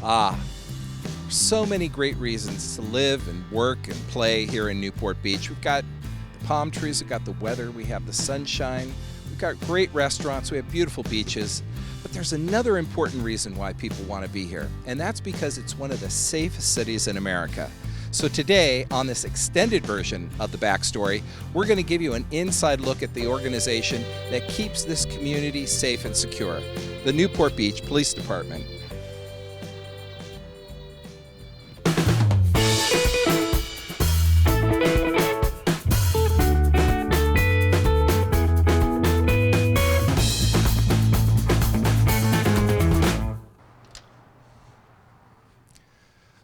Ah, so many great reasons to live and work and play here in Newport Beach. We've got the palm trees, we've got the weather, we have the sunshine, we've got great restaurants, we have beautiful beaches. But there's another important reason why people want to be here, and that's because it's one of the safest cities in America. So today, on this extended version of the backstory, we're going to give you an inside look at the organization that keeps this community safe and secure, the Newport Beach Police Department.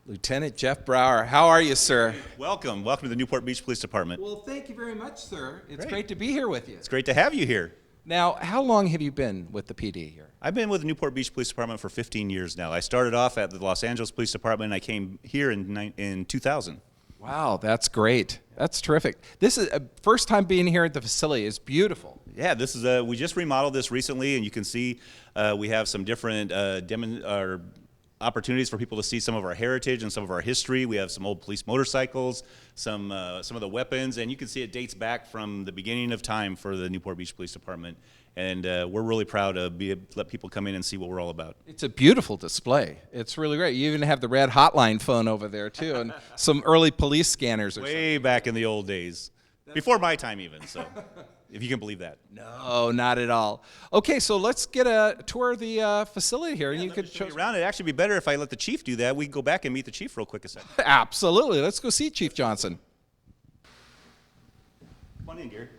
Lieutenant Jeff Brower, how are you, sir? Welcome to the Newport Beach Police Department. Well, thank you very much, sir. It's great to be here with you. It's great to have you here. Now, how long have you been with the PD here? I've been with the Newport Beach Police Department for 15 years now. I started off at the Los Angeles Police Department, and I came here in 2000. Wow, that's great. That's terrific. This is first time being here at the facility. It's beautiful. Yeah, this is we just remodeled this recently, and you can see we have some different opportunities for people to see some of our heritage and some of our history. We have some old police motorcycles, some of the weapons, and you can see it dates back from the beginning of time for the Newport Beach Police Department. And we're really proud to let people come in and see what we're all about. It's a beautiful display. It's really great. You even have the red hotline phone over there too, and some early police scanners. Way back in the old days, before my time even. So. If you can believe that. No, not at all. Okay, so let's get a tour of the facility here, and you could show you around. It'd actually be better if I let the chief do that. We can go back and meet the chief real quick a second. Absolutely. Let's go see Chief Johnson. Come on in, Gary.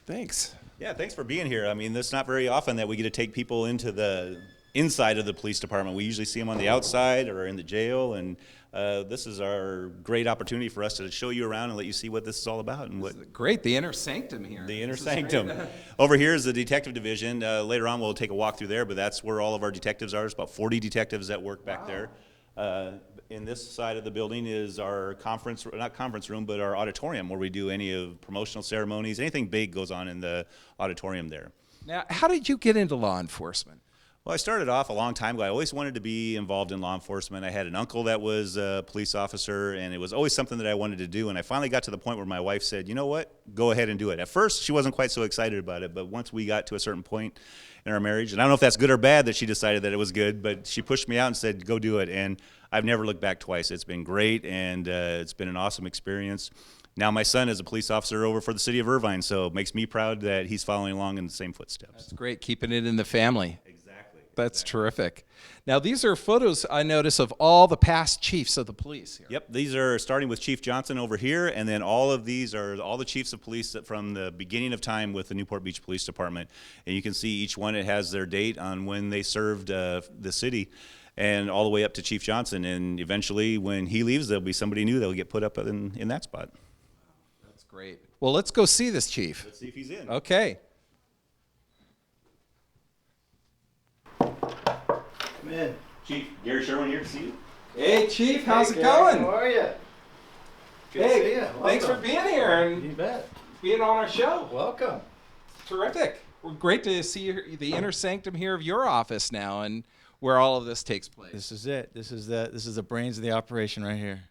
Thanks. Yeah, thanks for being here. I mean, it's not very often that we get to take people into the inside of the police department. We usually see them on the outside or in the jail, and this is our great opportunity for us to show you around and let you see what this is all about. And what great, the inner sanctum here. The inner sanctum. Over here is the detective division. Later on, we'll take a walk through there, but that's where all of our detectives are. There's about 40 detectives that work back there. In this side of the building is our not conference room, but our auditorium, where we do any of promotional ceremonies. Anything big goes on in the auditorium there. Now, how did you get into law enforcement? Well, I started off a long time ago. I always wanted to be involved in law enforcement. I had an uncle that was a police officer, and it was always something that I wanted to do. And I finally got to the point where my wife said, you know what, go ahead and do it. At first, she wasn't quite so excited about it, but once we got to a certain point in our marriage, and I don't know if that's good or bad that she decided that it was good, but she pushed me out and said, go do it. And I've never looked back twice. It's been great, and it's been an awesome experience. Now my son is a police officer over for the city of Irvine, so it makes me proud that he's following along in the same footsteps. That's great, keeping it in the family. That's terrific. Now, these are photos I notice of all the past chiefs of the police here. Yep, these are starting with Chief Johnson over here, and then all of these are all the chiefs of police from the beginning of time with the Newport Beach Police Department. And you can see each one, it has their date on when they served the city, and all the way up to Chief Johnson. And eventually, when he leaves, there'll be somebody new that will get put up in that spot. That's great. Well, let's go see this chief. Let's see if he's in. Okay. Come in. Chief Gary Sherwin here to see you. Hey, Chief, how's it going? How are you? Good to see you. Thanks for being here You and bet. being on our show. Welcome. Terrific. We're great to see the inner sanctum here of your office now and where all of this takes place. This is it. This is the brains of the operation right here.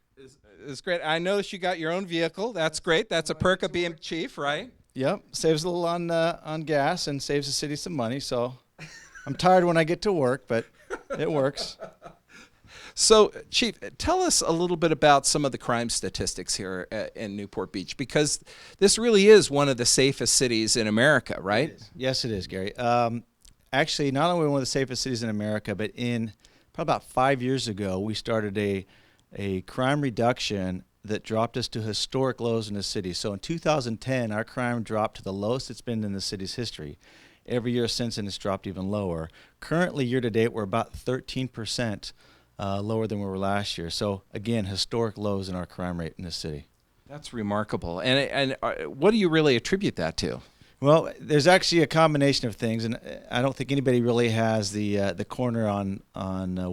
It's great. I noticed you got your own vehicle. That's great. That's a perk of being chief, right? Yep. Saves a little on gas and saves the city some money. So I'm tired when I get to work, but it works. So, Chief, tell us a little bit about some of the crime statistics here in Newport Beach, because this really is one of the safest cities in America, right? Yes, it is, Gary. Actually, not only one of the safest cities in America, but probably about 5 years ago, we started a crime reduction that dropped us to historic lows in the city. So in 2010, our crime dropped to the lowest it's been in the city's history. Every year since then, it's dropped even lower. Currently, year to date, we're about 13% lower than we were last year. So again, historic lows in our crime rate in this city. That's remarkable. And what do you really attribute that to? Well, there's actually a combination of things, and I don't think anybody really has the corner on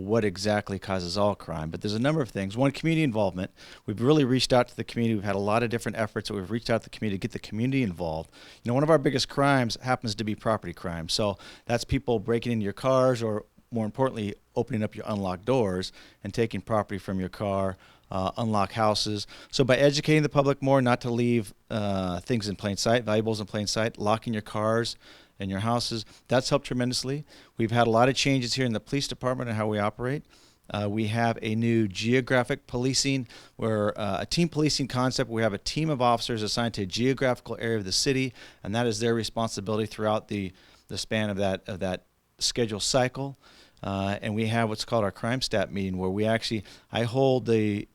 what exactly causes all crime. But there's a number of things. One, community involvement. We've really reached out to the community. We've had a lot of different efforts that we've reached out to the community to get the community involved. You know, one of our biggest crimes happens to be property crime. So that's people breaking into your cars or more importantly, opening up your unlocked doors and taking property from your car, unlock houses. So by educating the public more not to leave things in plain sight, valuables in plain sight, locking your cars and your houses, that's helped tremendously. We've had a lot of changes here in the police department and how we operate. We have a new geographic policing, where a team policing concept. We have a team of officers assigned to a geographical area of the city, and that is their responsibility throughout the span of that schedule cycle. And we have what's called our crime stat meeting, where I hold the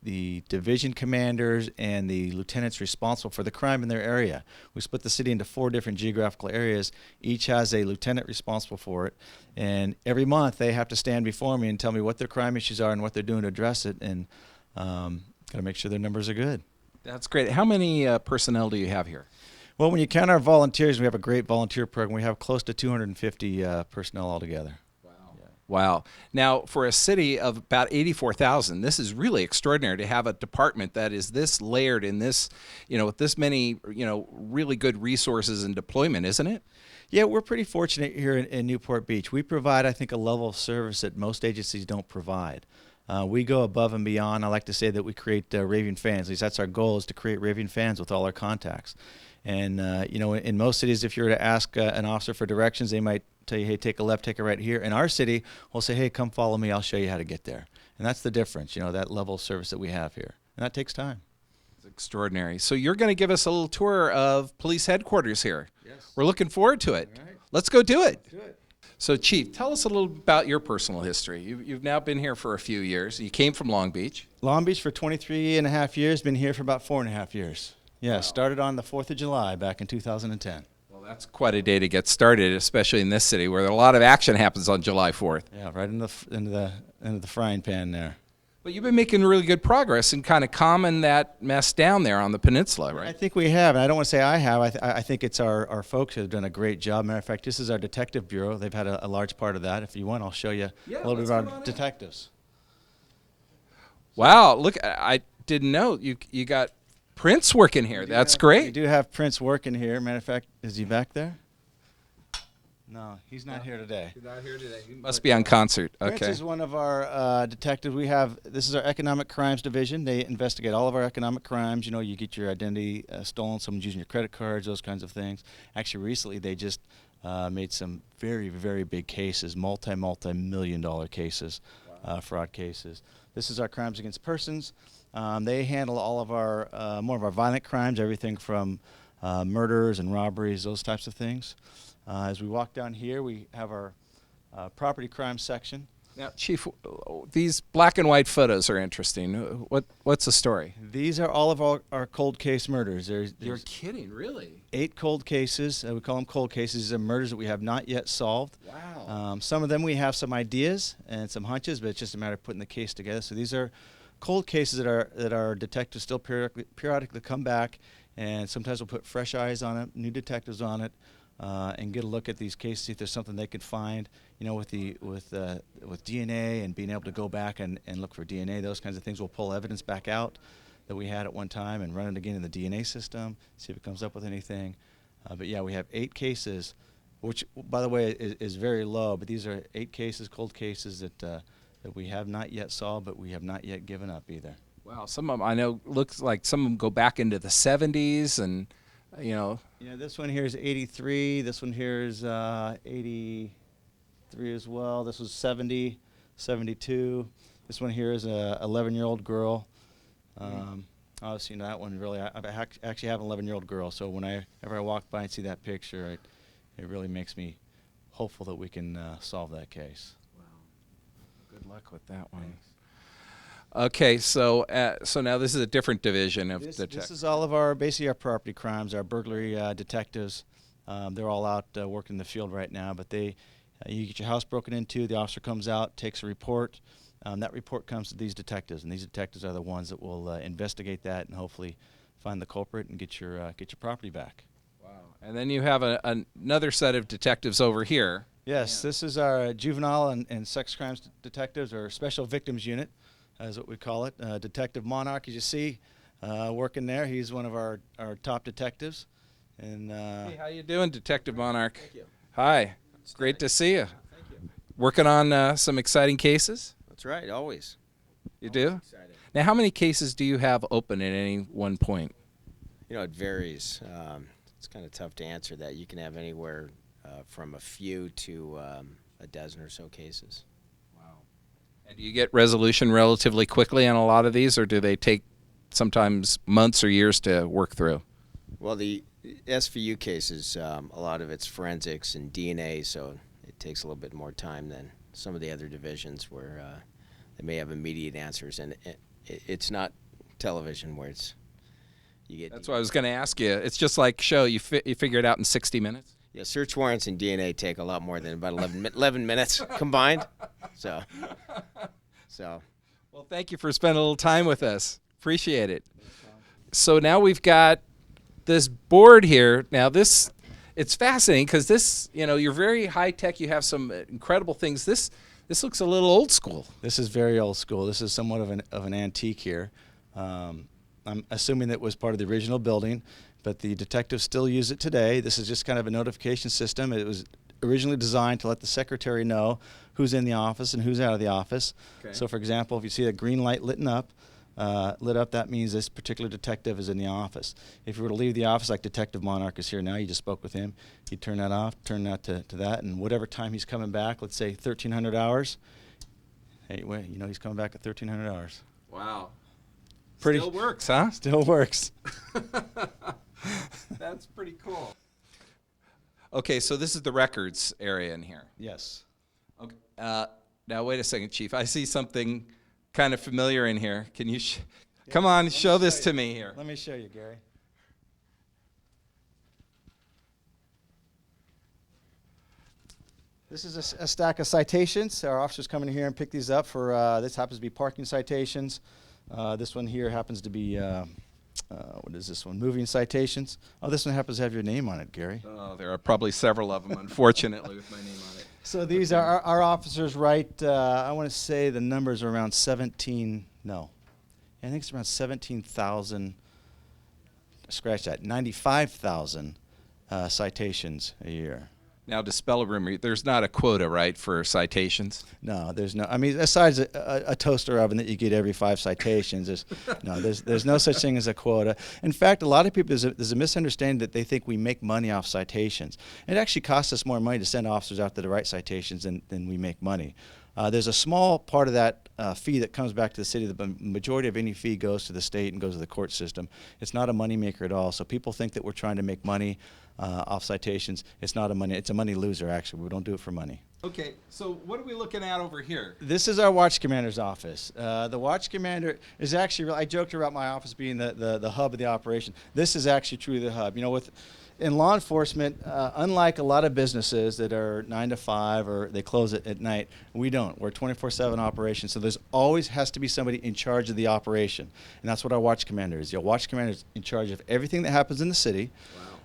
division commanders and the lieutenants responsible for the crime in their area. We split the city into 4 different geographical areas. Each has a lieutenant responsible for it. And every month they have to stand before me and tell me what their crime issues are and what they're doing to address it. And got to make sure their numbers are good. That's great. How many personnel do you have here? Well, when you count our volunteers, we have a great volunteer program. We have close to 250 personnel altogether. Wow. Now, for a city of about 84,000, this is really extraordinary to have a department that is this layered in this, with this many, really good resources and deployment, isn't it? Yeah, we're pretty fortunate here in Newport Beach. We provide, I think, a level of service that most agencies don't provide. We go above and beyond. I like to say that we create raving fans. At least that's our goal, is to create raving fans with all our contacts. And, in most cities, if you were to ask an officer for directions, they might tell you, hey, take a left, take a right here. In our city, we'll say, hey, come follow me. I'll show you how to get there. And that's the difference, that level of service that we have here. And that takes time. It's extraordinary. So you're going to give us a little tour of police headquarters here. Yes. We're looking forward to it. All right. Let's go do it. Let's do it. So, Chief, tell us a little about your personal history. You've now been here for a few years. You came from Long Beach. Long Beach for 23 and a half years, been here for about 4.5 years. Yeah, Wow. Started on the 4th of July back in 2010. Well, that's quite a day to get started, especially in this city where a lot of action happens on July 4th. Yeah, right into the frying pan there. But you've been making really good progress in kind of calming that mess down there on the peninsula, I right? think we have, and I don't want to say I have. I think it's our folks who have done a great job. Matter of fact, this is our detective bureau. They've had a large part of that. If you want, I'll show you a little bit let's of come on our in. detectives. Wow, look, I didn't know you got Prince working here. That's We great. do have Prince working here. Matter of fact, is he back there? No, he's not here today. He's not here today. He must be on concert. Prince Okay. is one of our detectives. This is our economic crimes division. They investigate all of our economic crimes. You get your identity stolen, someone's using your credit cards, those kinds of things. Actually, recently they just made some very, very big cases, multi-million-dollar cases, fraud cases. This is our crimes against persons. They handle all of our more of our violent crimes, everything from murders and robberies, those types of things. As we walk down here, we have our property crime section. Now, Chief, these black and white photos are interesting. What's the story? These are all of our cold case murders. You're There's kidding, really? 8 cold cases. We call them cold cases. These are murders that we have not yet solved. Wow. Some of them we have some ideas and some hunches, but it's just a matter of putting the case together. So these are cold cases that our detectives still periodically come back, and sometimes we'll put fresh eyes on it, new detectives on it, and get a look at these cases, see if there's something they could find, with DNA and being able to go back and look for DNA, those kinds of things. We'll pull evidence back out that we had at one time and run it again in the DNA system, see if it comes up with anything. But yeah, we have 8 cases, which, by the way, is very low. But these are 8 cases, cold cases that we have not yet solved, but we have not yet given up either. Wow. Some of them, I know, looks like some of them go back into the 70s and, Yeah, this one here is 83. This one here is 83 as well. This was 70, 72. This one here is a 11-year-old girl. Obviously, that one really, I actually have an 11-year-old girl, so whenever I walk by and see that picture, it really makes me hopeful that we can solve that case. wow. Good luck with that one. Okay, so now this is a different division of This detectives. is all of basically our property crimes, our burglary detectives. They're all out working in the field right now, but you get your house broken into, the officer comes out, takes a report. That report comes to these detectives, and these detectives are the ones that will investigate that and hopefully find the culprit and get your property back. Wow. And then you have another set of detectives over here. Yes, This is our juvenile and sex crimes detectives, or special victims unit, is what we call it. Detective Monarch, as you see, working there. He's one of our top detectives. And Hey, how you doing, Detective Monarch? Thank you. Hi. It's great to see you. Thank you. working on some exciting cases? That's right, always. You do? Excited. Now, how many cases do you have open at any one point? You know, it varies. It's kind of tough to answer that. You can have anywhere from a few to a dozen or so cases. Wow. And do you get resolution relatively quickly on a lot of these, or do they take sometimes months or years to work through? Well, the SVU cases, a lot of it's forensics and DNA, so it takes a little bit more time than some of the other divisions where they may have immediate answers. And it's not television where it's you get. That's what I was going to ask you. It's just like show, you figure it out in 60 minutes? Yeah, search warrants and DNA take a lot more than about 11 minutes combined. So. Well, thank you for spending a little time with us. Appreciate it. So now we've got this board here. Now it's fascinating because this, you're very high tech. You have some incredible things. This looks a little old school. This is very old school. This is somewhat of an antique here. I'm assuming that was part of the original building, but the detectives still use it today. This is just kind of a notification system. It was originally designed to let the secretary know who's in the office and who's out of the office. Okay. So, for example, if you see a green light lit up, that means this particular detective is in the office. If you were to leave the office, like Detective Monarch is here now, you just spoke with him, he'd turn that off, turn that to that, and whatever time he's coming back, let's say 1,300 hours, hey, wait, he's coming back at 1,300 hours. Wow. Pretty Still works, huh? Still works. That's pretty cool. Okay, so this is the records area in here. Yes. Okay. Now, wait a second, Chief. I see something kind of familiar in here. Can you come on, show this to me here. Let me show you, Gary. This is a stack of citations. Our officers come in here and pick these up for, this happens to be parking citations. This one here happens to be, what is this one? Moving citations. Oh, this one happens to have your name on it, Gary. Oh, there are probably several of them, unfortunately, with my name on it. So these are our officers write, I want to say the numbers are around 17, no. I think it's around 17,000, scratch that, 95,000 citations a year. Now, dispel a rumor. There's not a quota, right, for citations? No, there's no. I mean, besides a toaster oven that you get every 5 citations, there's no such thing as a quota. In fact, a lot of people, there's a misunderstanding that they think we make money off citations. It actually costs us more money to send officers out to the right citations than we make money. There's a small part of that fee that comes back to the city. The majority of any fee goes to the state and goes to the court system. It's not a moneymaker at all. So people think that we're trying to make money off citations. It's not a money. It's a money loser, actually. We don't do it for money. Okay, so what are we looking at over here? This is our watch commander's office. The watch commander is actually, I joked about my office being the hub of the operation. This is actually truly the hub. In law enforcement, unlike a lot of businesses that are 9 to 5 or they close it at night, we don't. We're a 24/7 operation, so there's always has to be somebody in charge of the operation, and that's what our watch commander is. Your watch commander is in charge of everything that happens in the city.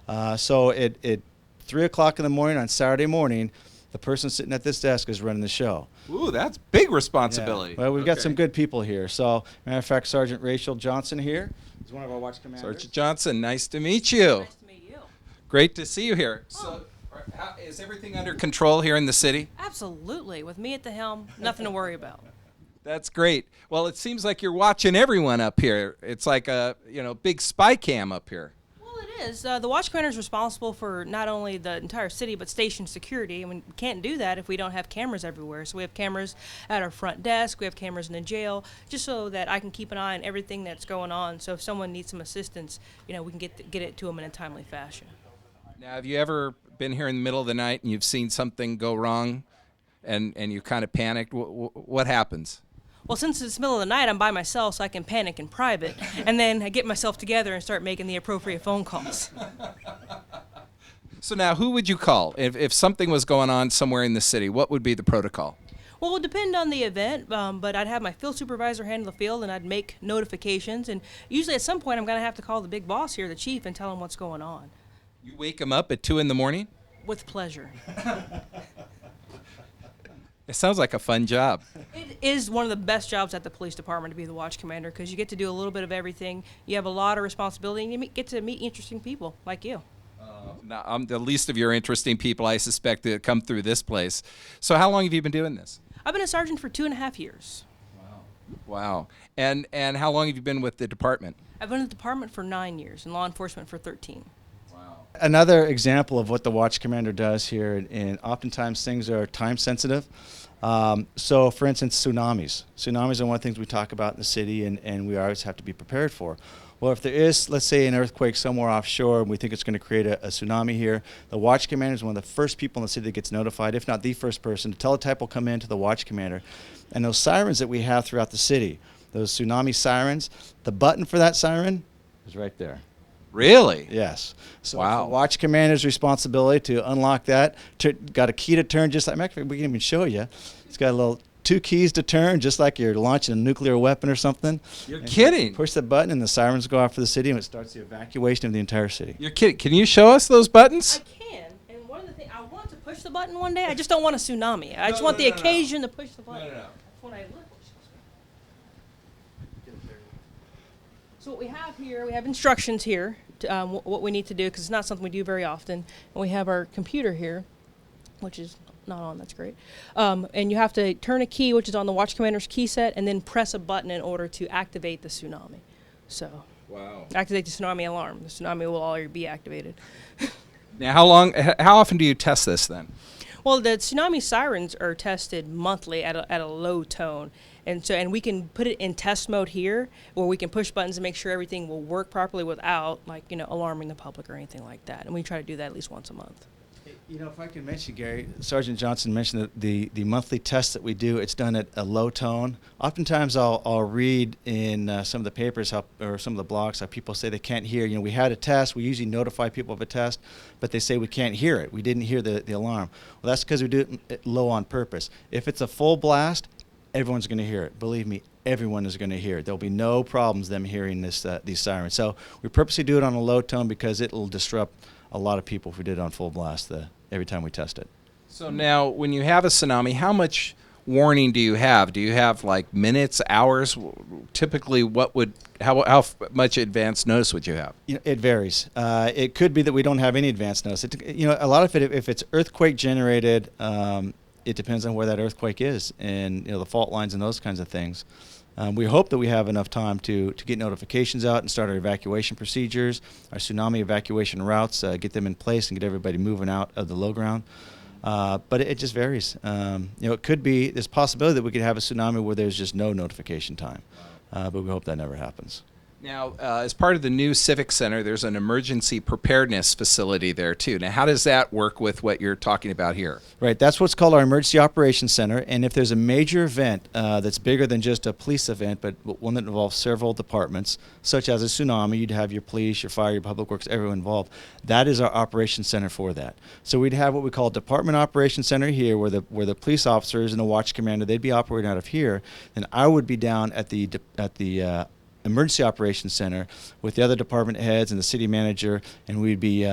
Wow. So at 3 o'clock in the morning on Saturday morning, the person sitting at this desk is running the show. Ooh, that's big responsibility. Yeah. Well, we've got some good people here. So, matter of fact, Sergeant Rachel Johnson here is one of our watch commanders. Sergeant Johnson, nice to meet you. Nice to meet you. Great to see you here. So, is everything under control here in the city? Absolutely. With me at the helm, nothing to worry about. That's great. Well, it seems like you're watching everyone up here. It's like a big spy cam up here. Well, it is. The watch commander is responsible for not only the entire city, but station security. I mean, we can't do that if we don't have cameras everywhere. So we have cameras at our front desk. We have cameras in the jail, just so that I can keep an eye on everything that's going on. So if someone needs some assistance, we can get it to them in a timely fashion. Now, have you ever been here in the middle of the night and you've seen something go wrong and you kind of panicked? What happens? Well, since it's the middle of the night, I'm by myself, so I can panic in private, and then I get myself together and start making the appropriate phone calls. So now, who would you call? If something was going on somewhere in the city, what would be the protocol? Well, it would depend on the event, but I'd have my field supervisor handle the field, and I'd make notifications, and usually at some point I'm going to have to call the big boss here, the chief, and tell him what's going on. You wake him up at 2 in the morning? With pleasure. It sounds like a fun job. It is one of the best jobs at the police department to be the watch commander, because you get to do a little bit of everything. You have a lot of responsibility, and you get to meet interesting people like you. Now, I'm the least of your interesting people, I suspect, that come through this place. So how long have you been doing this? I've been a sergeant for 2.5 years. Wow. And how long have you been with the department? I've been in the department for 9 years and law enforcement for 13. Another example of what the watch commander does here, and oftentimes things are time sensitive. So, for instance, tsunamis. Tsunamis are one of the things we talk about in the city, and we always have to be prepared for. Well, if there is, let's say, an earthquake somewhere offshore, and we think it's going to create a tsunami here, the watch commander is one of the first people in the city that gets notified, if not the first person. The teletype will come in to the watch commander. And those sirens that we have throughout the city, those tsunami sirens, the button for that siren is right there. Really? Yes. So Wow. it's the watch commander's responsibility to unlock that. Got a key to turn, just like, we can even show you. It's got a little 2 keys to turn, just like you're launching a nuclear weapon or something. You're And kidding. you push the button and the sirens go off for the city, and it starts the evacuation of the entire city. You're kidding. Can you show us those buttons? I can, and one of the things, I want to push the button one day. I just don't want a tsunami. I just want the occasion to push the button. That's what I look. So what we have here, we have instructions here to what we need to do, because it's not something we do very often. And we have our computer here, which is not on, that's great. And you have to turn a key, which is on the watch commander's key set, and then press a button in order to activate the tsunami. So, Wow. activate the tsunami alarm. The tsunami will already be activated. Now, how often do you test this then? Well, the tsunami sirens are tested monthly at a low tone. And we can put it in test mode here, where we can push buttons and make sure everything will work properly without, like, alarming the public or anything like that. And we try to do that at least once a month. If I can mention, Gary, Sergeant Johnson mentioned that the monthly tests that we do, it's done at a low tone. Oftentimes I'll read in some of the papers or some of the blogs how people say they can't hear. We had a test. We usually notify people of a test, but they say we can't hear it. We didn't hear the alarm. Well, that's because we do it low on purpose. If it's a full blast, everyone's going to hear it. Believe me, everyone is going to hear it. There'll be no problems them hearing these sirens. So we purposely do it on a low tone because it'll disrupt a lot of people if we did it on full blast every time we test it. So now, when you have a tsunami, how much warning do you have? Do you have like minutes, hours? Typically, how much advance notice would you have? It varies. It could be that we don't have any advance notice. A lot of it, if it's earthquake generated, it depends on where that earthquake is and the fault lines and those kinds of things. We hope that we have enough time to get notifications out and start our evacuation procedures, our tsunami evacuation routes, get them in place and get everybody moving out of the low ground. But it just varies. It could be, there's a possibility that we could have a tsunami where there's just no notification time. But we hope that never happens. Now, as part of the new Civic Center, there's an emergency preparedness facility there, too. Now, how does that work with what you're talking about here? Right. That's what's called our Emergency Operations Center. And if there's a major event that's bigger than just a police event, but one that involves several departments, such as a tsunami, you'd have your police, your fire, your public works, everyone involved. That is our Operations Center for that. So we'd have what we call Department Operations Center here, where the police officers and the watch commander, they'd be operating out of here. And I would be down at the Emergency Operations Center with the other department heads and the city manager, and we'd be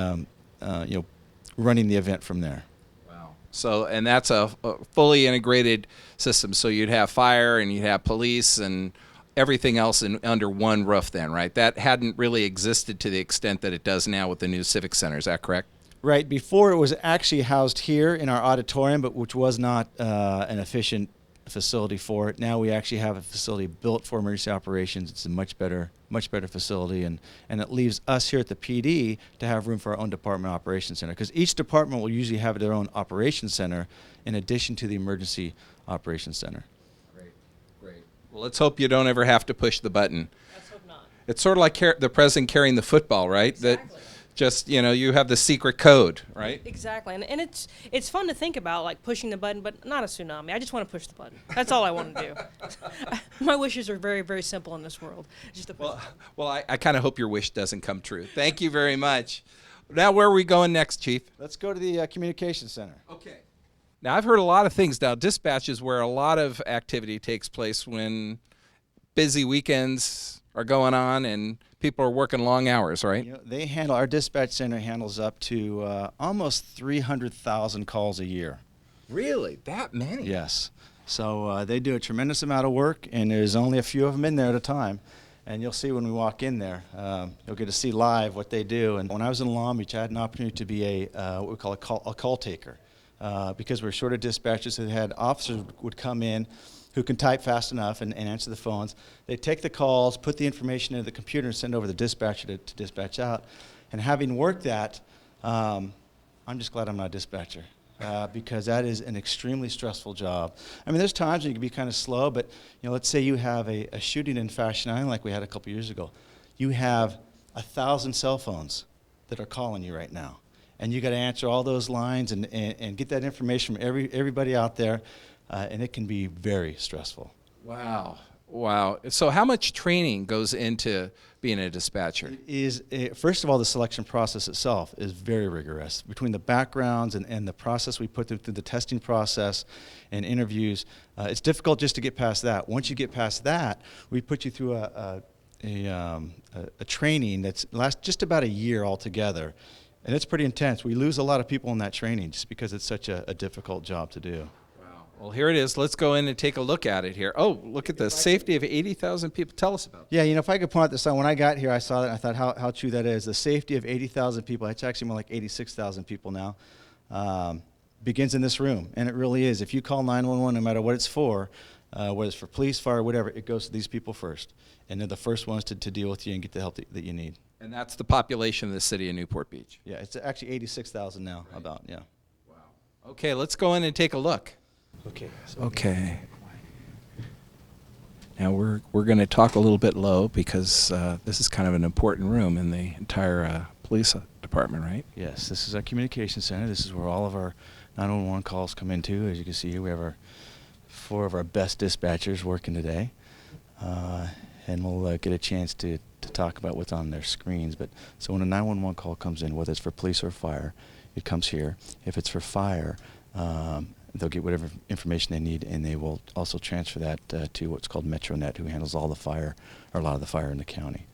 running the event from there. Wow. So, and that's a fully integrated system. So you'd have fire and you'd have police and everything else under one roof then, right? That hadn't really existed to the extent that it does now with the new Civic Center. Is that correct? Right. Before, it was actually housed here in our auditorium, but which was not an efficient facility for it. Now we actually have a facility built for emergency operations. It's a much better facility, and it leaves us here at the PD to have room for our own department operations center, because each department will usually have their own operations center in addition to the emergency operations center. Great. Well, let's hope you don't ever have to push the button. Let's hope not. It's sort of like the president carrying the football, right? Exactly. Just, you have the secret code, right? Exactly, and it's fun to think about, like pushing the button, but not a tsunami. I just want to push the button. That's all I want to do. My wishes are very, very simple in this world. Just to push Well, I kind of hope your wish doesn't come true. Thank you very much. Now, where are we going next, Chief? Let's go to the communications center. Okay. Now, I've heard a lot of things. Now, dispatch is where a lot of activity takes place when busy weekends are going on and people are working long hours, right? Our dispatch center handles up to almost 300,000 calls a year. Really? That many? Yes. So they do a tremendous amount of work, and there's only a few of them in there at a time. And you'll see when we walk in there, you'll get to see live what they do. And when I was in Long Beach, I had an opportunity to be what we call a call taker. Because we're short of dispatchers, so they had officers would come in who can type fast enough and answer the phones. They take the calls, put the information into the computer, and send over the dispatcher to dispatch out. And having worked that, I'm just glad I'm not a dispatcher. Because that is an extremely stressful job. I mean, there's times when you can be kind of slow, but let's say you have a shooting in Fashion Island like we had a couple years ago. You have 1,000 cell phones that are calling you right now, and you got to answer all those lines and get that information from everybody out there, and it can be very stressful. Wow. Wow. So how much training goes into being a dispatcher? First of all, the selection process itself is very rigorous. Between the backgrounds and the process we put through the testing process and interviews, it's difficult just to get past that. Once you get past that, we put you through a training that lasts just about a year altogether. And it's pretty intense. We lose a lot of people in that training just because it's such a difficult job to do. Well, here it is. Let's go in and take a look at it here. Oh, look at the safety of 80,000 people. Tell us about that. Yeah, if I could point out the sign, when I got here, I saw that and I thought how true that is. The safety of 80,000 people, it's actually more like 86,000 people now, begins in this room. And it really is. If you call 911, no matter what it's for, whether it's for police, fire, whatever, it goes to these people first. And they're the first ones to deal with you and get the help that you need. And that's the population of the city of Newport Beach. Yeah, it's actually 86,000 now, Right. about, yeah. Wow. Okay, let's go in and take a look. Okay. Okay. Now we're going to talk a little bit low because this is kind of an important room in the entire police department, right? Yes, this is our communication center. This is where all of our 911 calls come into. As you can see here, we have 4 of our best dispatchers working today. And we'll get a chance to talk about what's on their screens. But so when a 911 call comes in, whether it's for police or fire, it comes here. If it's for fire, they'll get whatever information they need, and they will also transfer that to what's called MetroNet, who handles all the fire, or a lot of the fire in the county.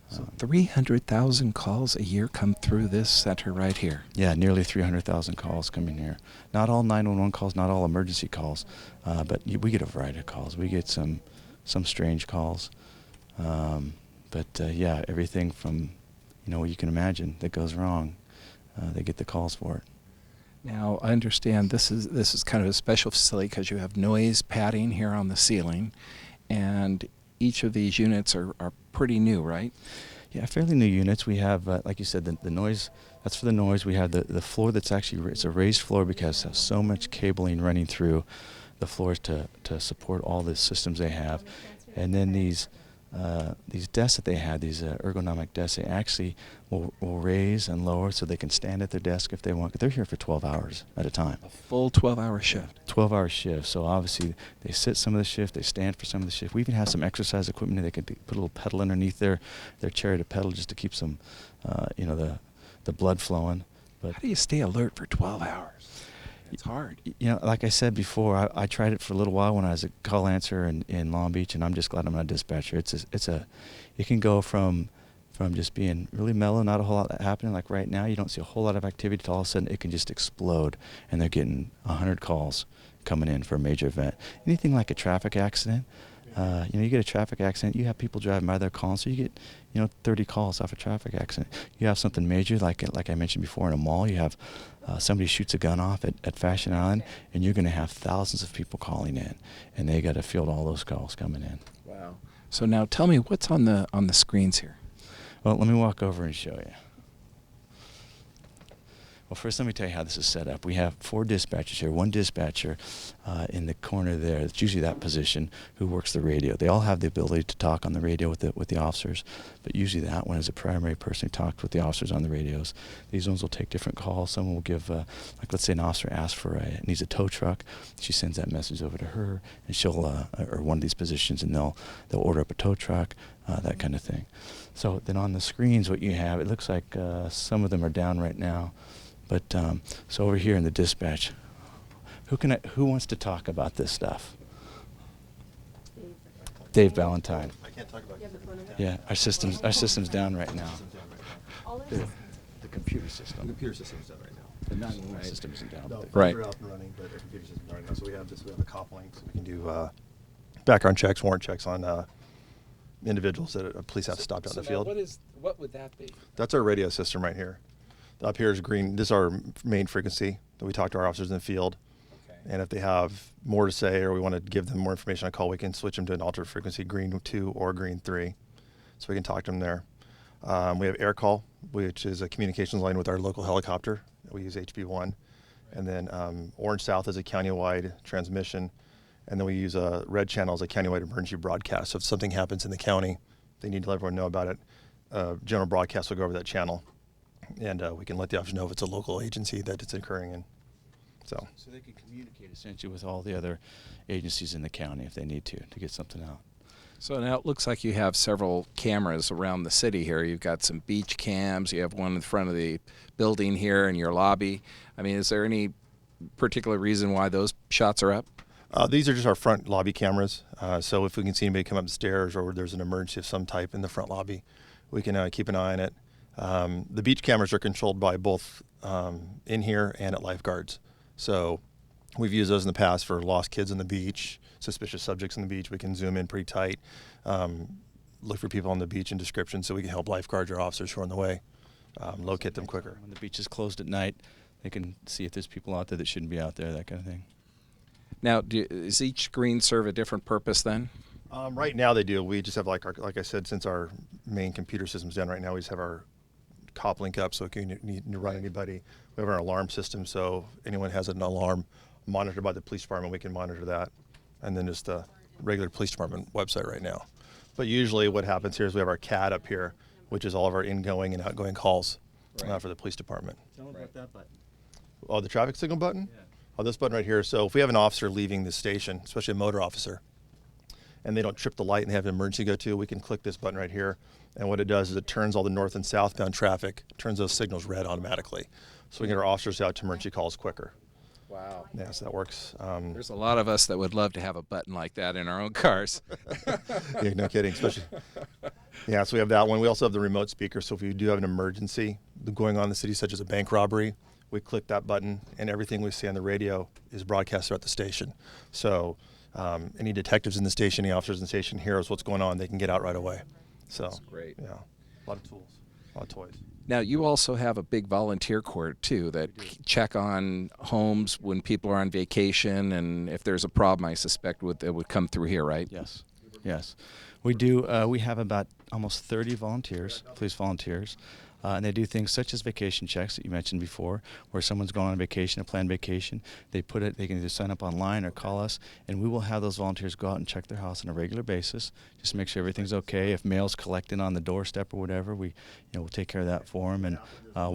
So 300,000 calls a year come through this center right here. Yeah, nearly 300,000 calls come in here. Not all 911 calls, not all emergency calls, but we get a variety of calls. We get some strange calls, yeah, everything from what you can imagine that goes wrong, they get the calls for it. Now, I understand this is kind of a special facility because you have noise padding here on the ceiling, and each of these units are pretty new, right? Yeah, fairly new units. We have, like you said, the noise, that's for the noise. We have the floor that's actually, it's a raised floor because there's so much cabling running through the floors to support all the systems they have. And then these desks that they had, these ergonomic desks, they actually will raise and lower so they can stand at their desk if they want. They're here for 12 hours at a time. A full 12-hour shift. 12-hour shift. So obviously they sit some of the shift, they stand for some of the shift. We even have some exercise equipment. They can put a little pedal underneath their chair to pedal just to keep some, the blood flowing. But how do you stay alert for 12 hours? It's hard. Like I said before, I tried it for a little while when I was a call answer in Long Beach, and I'm just glad I'm not a dispatcher. It can go from just being really mellow, not a whole lot happening. Like right now, you don't see a whole lot of activity. To all of a sudden, it can just explode, and they're getting 100 calls coming in for a major event. Anything like a traffic accident. You get a traffic accident, you have people driving by there calling, so you get 30 calls off a traffic accident. You have something major, like I mentioned before, in a mall, you have somebody shoots a gun off at Fashion Island, and you're going to have thousands of people calling in, and they got to field all those calls coming in. Wow. So now tell me what's on the screens here. Well, let me walk over and show you. Well, first let me tell you how this is set up. We have 4 dispatchers here. One dispatcher in the corner there, it's usually that position, who works the radio. They all have the ability to talk on the radio with the officers, but usually that one is a primary person who talks with the officers on the radios. These ones will take different calls. Someone will give, like let's say an officer asks needs a tow truck. She sends that message over to her, and she'll, or one of these positions, and they'll order up a tow truck, that kind of thing. So then on the screens, what you have, it looks like some of them are down right now. But so over here in the dispatch, who wants to talk about this stuff? Dave Valentine. I can't talk about it. Yeah, our system's down right now. The computer The system. computer system's done right now. The 911 system isn't down. No, Right. we're up and running, but the computer system's done right now. So we have a cop link, so we can do background checks, warrant checks on individuals that police have stopped out in the field. What would that be? That's our radio system right here. Up here is green. This is our main frequency that we talk to our officers in the field. Okay. And if they have more to say or we want to give them more information on call, we can switch them to an altered frequency, green 2 or green 3. So we can talk to them there. We have air call, which is a communications line with our local helicopter. We use HB1. And then Orange South is a countywide transmission. And then we use a red channel as a countywide emergency broadcast. So if something happens in the county, they need to let everyone know about it. General broadcast will go over that channel. And we can let the officers know if it's a local agency that it's occurring in. So they can communicate essentially with all the other agencies in the county if they need to get something out. So now it looks like you have several cameras around the city here. You've got some beach cams. You have one in front of the building here in your lobby. I mean, is there any particular reason why those shots are up? These are just our front lobby cameras. So if we can see anybody come up the stairs or there's an emergency of some type in the front lobby, we can keep an eye on it. The beach cameras are controlled by both in here and at lifeguards. So we've used those in the past for lost kids on the beach, suspicious subjects on the beach. We can zoom in pretty tight, look for people on the beach in description so we can help lifeguards or officers who are on the way locate them quicker. When the beach is closed at night, they can see if there's people out there that shouldn't be out there, that kind of thing. Now, does each screen serve a different purpose then? Right now they do. We just have like I said, since our main computer system's down right now, we just have our cop link up so if you need to run anybody. We have our alarm system, so anyone has an alarm monitored by the police department, we can monitor that. And then just the regular police department website right now. But usually what happens here is we have our CAD up here, which is all of our incoming and outgoing calls for the police department. Tell them about that button. Oh, the traffic signal button? Yeah. Oh, this button right here. So if we have an officer leaving the station, especially a motor officer, and they don't trip the light and they have an emergency to go to, we can click this button right here. And what it does is it turns all the north and southbound traffic, turns those signals red automatically. So we can get our officers out to emergency calls quicker. Wow. Yeah, so that works. There's a lot of us that would love to have a button like that in our own cars. Yeah, no kidding. Especially, yeah, so we have that one. We also have the remote speaker. So if we do have an emergency going on in the city, such as a bank robbery, we click that button and everything we see on the radio is broadcast throughout the station. So any detectives in the station, any officers in the station hears what's going on, they can get out right away. So That's great. Yeah, a lot of tools, a lot of toys. Now, you also have a big volunteer corps, too, that check on homes when people are on vacation, and if there's a problem, I suspect it would come through here, right? Yes. Yes. We do. We have about almost 30 volunteers, police volunteers, and they do things such as vacation checks that you mentioned before, where someone's going on vacation, a planned vacation. They can either sign up online or call us, and we will have those volunteers go out and check their house on a regular basis, just to make sure everything's okay. If mail's collected on the doorstep or whatever, we'll take care of that for them, and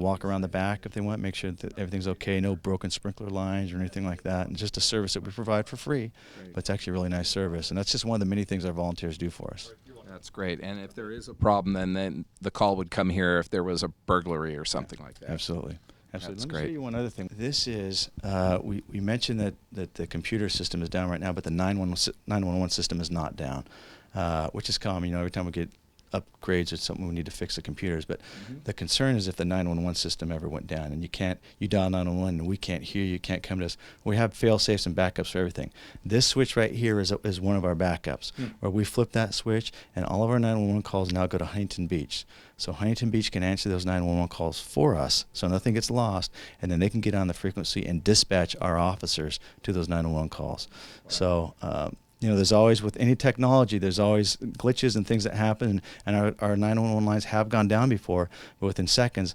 walk around the back if they want, make sure that everything's okay, no broken sprinkler lines or anything like that, and just a service that we provide for free. But it's actually a really nice service, and that's just one of the many things our volunteers do for us. That's great. And if there is a problem, then the call would come here if there was a burglary or something like that. Absolutely. That's Let me great. show you one other thing. This is, we mentioned that the computer system is down right now, but the 911 system is not down, which is common. Every time we get upgrades or something, we need to fix the computers. But the concern is if the 911 system ever went down and you dial 911 and we can't hear you, can't come to us. We have fail safes and backups for everything. This switch right here is one of our backups, where we flip that switch and all of our 911 calls now go to Huntington Beach. So Huntington Beach can answer those 911 calls for us, so nothing gets lost, and then they can get on the frequency and dispatch our officers to those 911 calls. Wow. So there's always, with any technology, there's always glitches and things that happen, and our 911 lines have gone down before, but within seconds,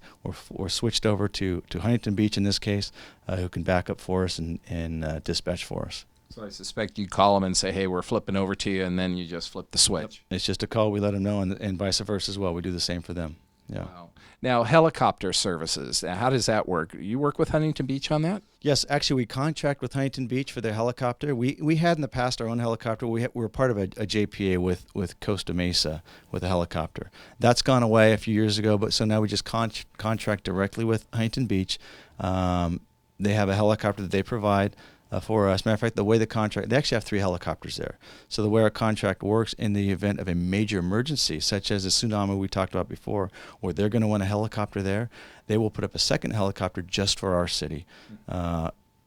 we're switched over to Huntington Beach in this case, who can back up for us and dispatch for us. So I suspect you call them and say, hey, we're flipping over to you, and then you just flip the switch. It's just a call. We let them know, and vice versa as well. We do the same for them. Yeah. Wow. Now, helicopter services, how does that work? You work with Huntington Beach on that? Yes, actually, we contract with Huntington Beach for their helicopter. We had in the past our own helicopter. We were part of a JPA with Costa Mesa with a helicopter. That's gone away a few years ago, but so now we just contract directly with Huntington Beach. They have a helicopter that they provide for us. Matter of fact, the way the contract, they actually have 3 helicopters there. So the way our contract works, in the event of a major emergency, such as a tsunami we talked about before, where they're going to want a helicopter there, they will put up a second helicopter just for our city.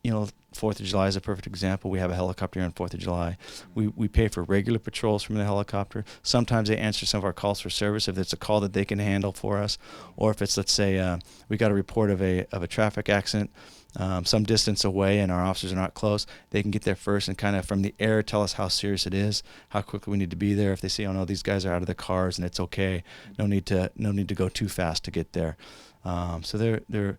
4th of July is a perfect example. We have a helicopter here on 4th of July. We pay for regular patrols from the helicopter. Sometimes they answer some of our calls for service if it's a call that they can handle for us, or if it's, let's say, we got a report of a traffic accident some distance away and our officers are not close, they can get there first and kind of from the air tell us how serious it is, how quickly we need to be there. If they say, oh no, these guys are out of the cars and it's okay, no need to go too fast to get there. So they're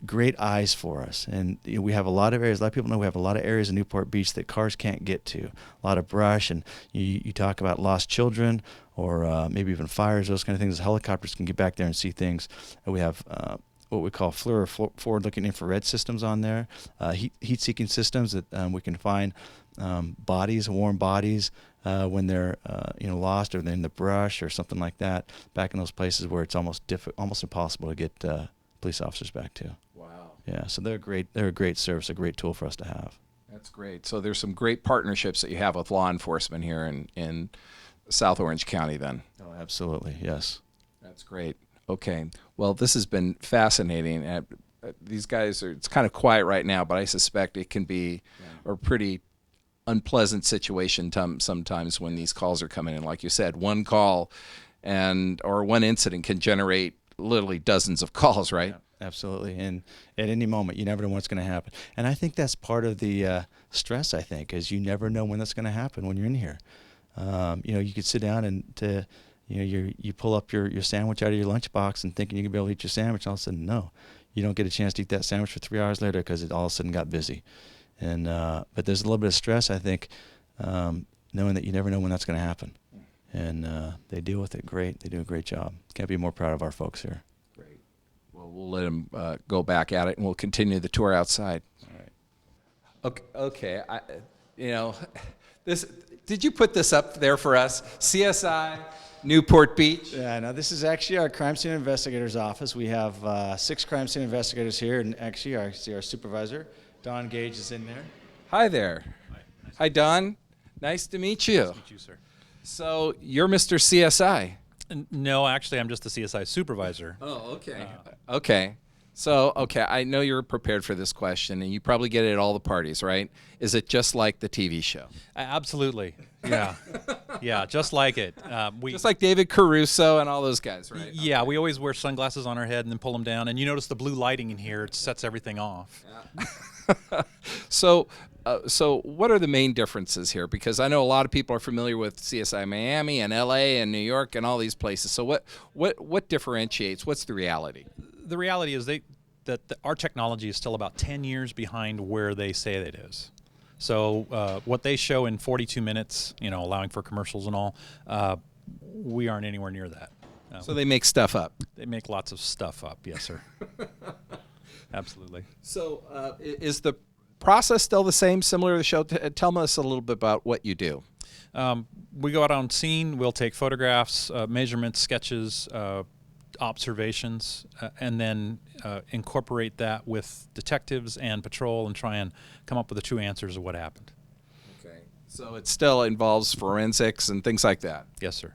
great eyes for us, and we have a lot of areas. A lot of people know we have a lot of areas in Newport Beach that cars can't get to. A lot of brush, and you talk about lost children or maybe even fires, those kind of things. Helicopters can get back there and see things. And we have what we call FLIR, or forward-looking infrared systems on there, heat-seeking systems that we can find bodies, warm bodies, when they're lost or they're in the brush or something like that, back in those places where it's almost impossible to get police officers back to. Wow. Yeah, so they're great. They're a great service, a great tool for us to have. That's great. So there's some great partnerships that you have with law enforcement here in South Orange County then. Oh, absolutely, yes. That's great. Okay. Well, this has been fascinating. These guys it's kind of quiet right now, but I suspect it can be a pretty unpleasant situation sometimes when these calls are coming in. Like you said, one call or one incident can generate literally dozens of calls, right? Yeah, absolutely. And at any moment, you never know what's going to happen. And I think that's part of the stress, I think, is you never know when that's going to happen when you're in here. You could sit down and you pull up your sandwich out of your lunchbox and thinking you're going to be able to eat your sandwich, and all of a sudden, no. You don't get a chance to eat that sandwich for 3 hours later because it all of a sudden got busy. And but there's a little bit of stress, I think, knowing that you never know when that's going to happen. And they deal with it great. They do a great job. Can't be more proud of our folks here. Great. Well, we'll let them go back at it, and we'll continue the tour outside. All right. Okay. This. Did you put this up there for us? CSI, Newport Beach. Yeah, no, this is actually our crime scene investigators office. We have 6 crime scene investigators here, and actually our supervisor, Don Gage, is in there. Hi there. Hi, Don. Nice to meet you. Nice to meet you, sir. So you're Mr. CSI. No, actually, I'm just the CSI supervisor. Oh, okay. Okay. So, I know you're prepared for this question, and you probably get it at all the parties, right? Is it just like the TV show? Absolutely. Yeah. Yeah, just like it. Just like David Caruso and all those guys, right? Yeah, we always wear sunglasses on our head and then pull them down. And you notice the blue lighting in here, it sets everything off. Yeah. So what are the main differences here? Because I know a lot of people are familiar with CSI Miami and LA and New York and all these places. So what differentiates? What's the reality? The reality is that our technology is still about 10 years behind where they say it is. So what they show in 42 minutes, allowing for commercials and all, we aren't anywhere near that. So they make stuff up. They make lots of stuff up, yes, sir. Absolutely. So is the process still the same, similar to the show? Tell us a little bit about what you do. We go out on scene. We'll take photographs, measurements, sketches, observations, and then incorporate that with detectives and patrol and try and come up with the true answers of what happened. Okay. So it still involves forensics and things like that? Yes, sir.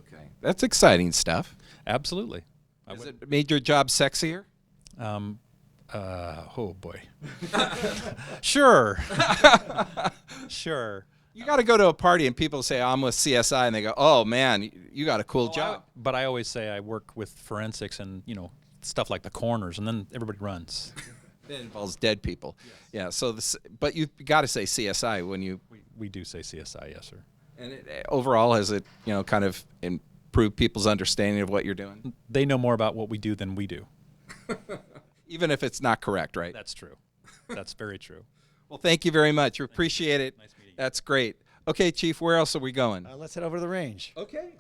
Okay. That's exciting stuff. Absolutely. Has it made your job sexier? Oh, boy. Sure. Sure. You got to go to a party and people say, I'm with CSI, and they go, oh, man, you got a cool job. But I always say I work with forensics and, stuff like the coroners, and then everybody runs. It involves dead people. Yes. Yeah, but you've got to say CSI when you... We do say CSI, yes, sir. And overall, has it, kind of improved people's understanding of what you're doing? They know more about what we do than we do. Even if it's not correct, right? That's true. That's very true. Well, thank you very much. We appreciate it. Nice meeting you. That's great. Okay, Chief, where else are we going? Let's head over to the range. Okay.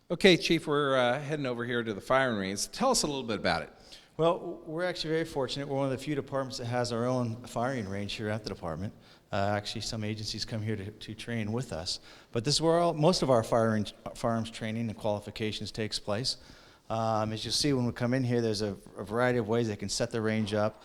Okay, Chief, we're heading over here to the firing range. Tell us a little bit about it. Well, we're actually very fortunate. We're one of the few departments that has our own firing range here at the department. Actually, some agencies come here to train with us. But this is where most of our firearms training and qualifications takes place. As you'll see when we come in here, there's a variety of ways they can set the range up.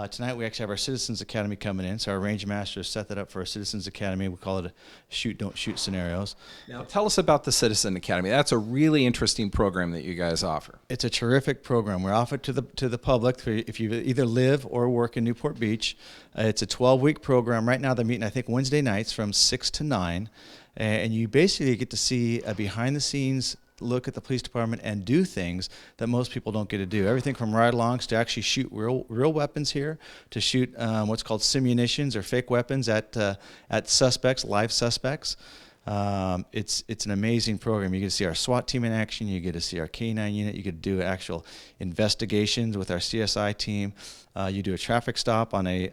Tonight we actually have our Citizens Academy coming in, so our range masters set that up for our Citizens Academy. We call it a shoot, don't shoot scenarios. Now, tell us about the Citizen Academy. That's a really interesting program that you guys offer. It's a terrific program. We offer it to the public if you either live or work in Newport Beach. It's a 12-week program. Right now they're meeting, I think, Wednesday nights from 6 to 9, and you basically get to see a behind-the-scenes look at the police department and do things that most people don't get to do. Everything from ride-alongs to actually shoot real weapons here, to shoot what's called simunitions or fake weapons at suspects, live suspects. It's an amazing program. You get to see our SWAT team in action. You get to see our K9 unit. You get to do actual investigations with our CSI team. You do a traffic stop on a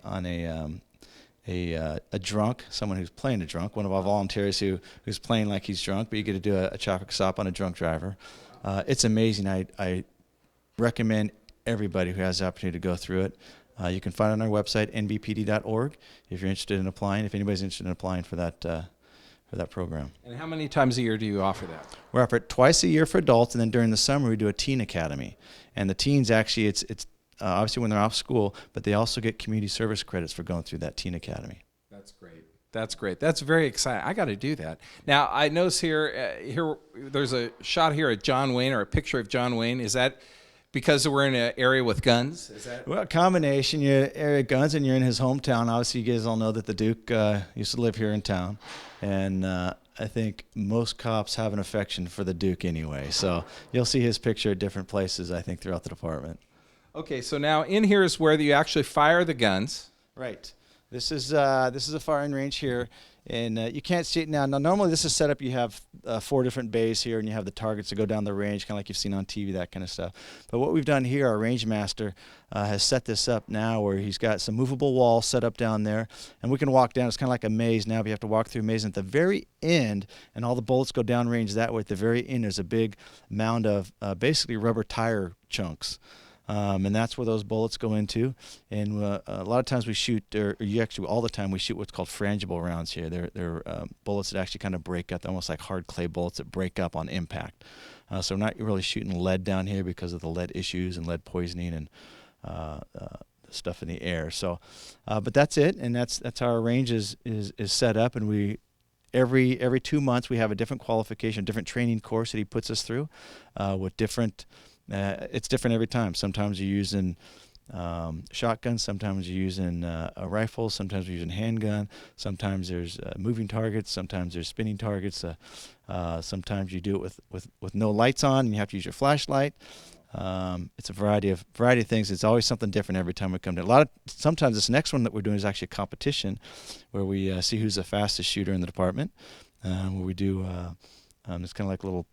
drunk, someone who's playing a drunk, one of our volunteers who's playing like he's drunk, but you get to do a traffic stop on a drunk driver. It's amazing. I recommend everybody who has the opportunity to go through it. You can find it on our website, nbpd.org, if you're interested in applying, if anybody's interested in applying for that program. And how many times a year do you offer that? We offer it twice a year for adults, and then during the summer we do a teen academy. And the teens actually, it's obviously when they're off school, but they also get community service credits for going through that teen academy. That's great. That's great. That's very exciting. I got to do that. Now, I notice here there's a shot here of John Wayne, or a picture of John Wayne. Is that because we're in an area with guns? Is that? Well, a combination. You're area guns, and you're in his hometown. Obviously, you guys all know that the Duke used to live here in town, and I think most cops have an affection for the Duke anyway. So you'll see his picture at different places, I think, throughout the department. Okay, so now in here is where you actually fire the guns. Right. This is a firing range here, and you can't see it now. Now, normally this is set up. You have 4 different bays here, and you have the targets that go down the range, kind of like you've seen on TV, that kind of stuff. But what we've done here, our range master has set this up now where he's got some movable walls set up down there, and we can walk down. It's kind of like a maze now, but you have to walk through a maze. And at the very end, and all the bullets go down range that way, at the very end there's a big mound of basically rubber tire chunks. And that's where those bullets go into. And a lot of times we shoot, or all the time we shoot what's called frangible rounds here. They're bullets that actually kind of break up, almost like hard clay bullets that break up on impact. So we're not really shooting lead down here because of the lead issues and lead poisoning and stuff in the air. So, but that's it, and that's how our range is set up. And we every 2 months we have a different qualification, different training course that he puts us through with different. It's different every time. Sometimes you're using shotguns, sometimes you're using a rifle, sometimes you're using handgun, sometimes there's moving targets, sometimes there's spinning targets, sometimes you do it with no lights on and you have to use your flashlight. It's a variety of things. It's always something different every time we come to. Sometimes this next one that we're doing is actually a competition where we see who's the fastest shooter in the department, where we do it's kind of like little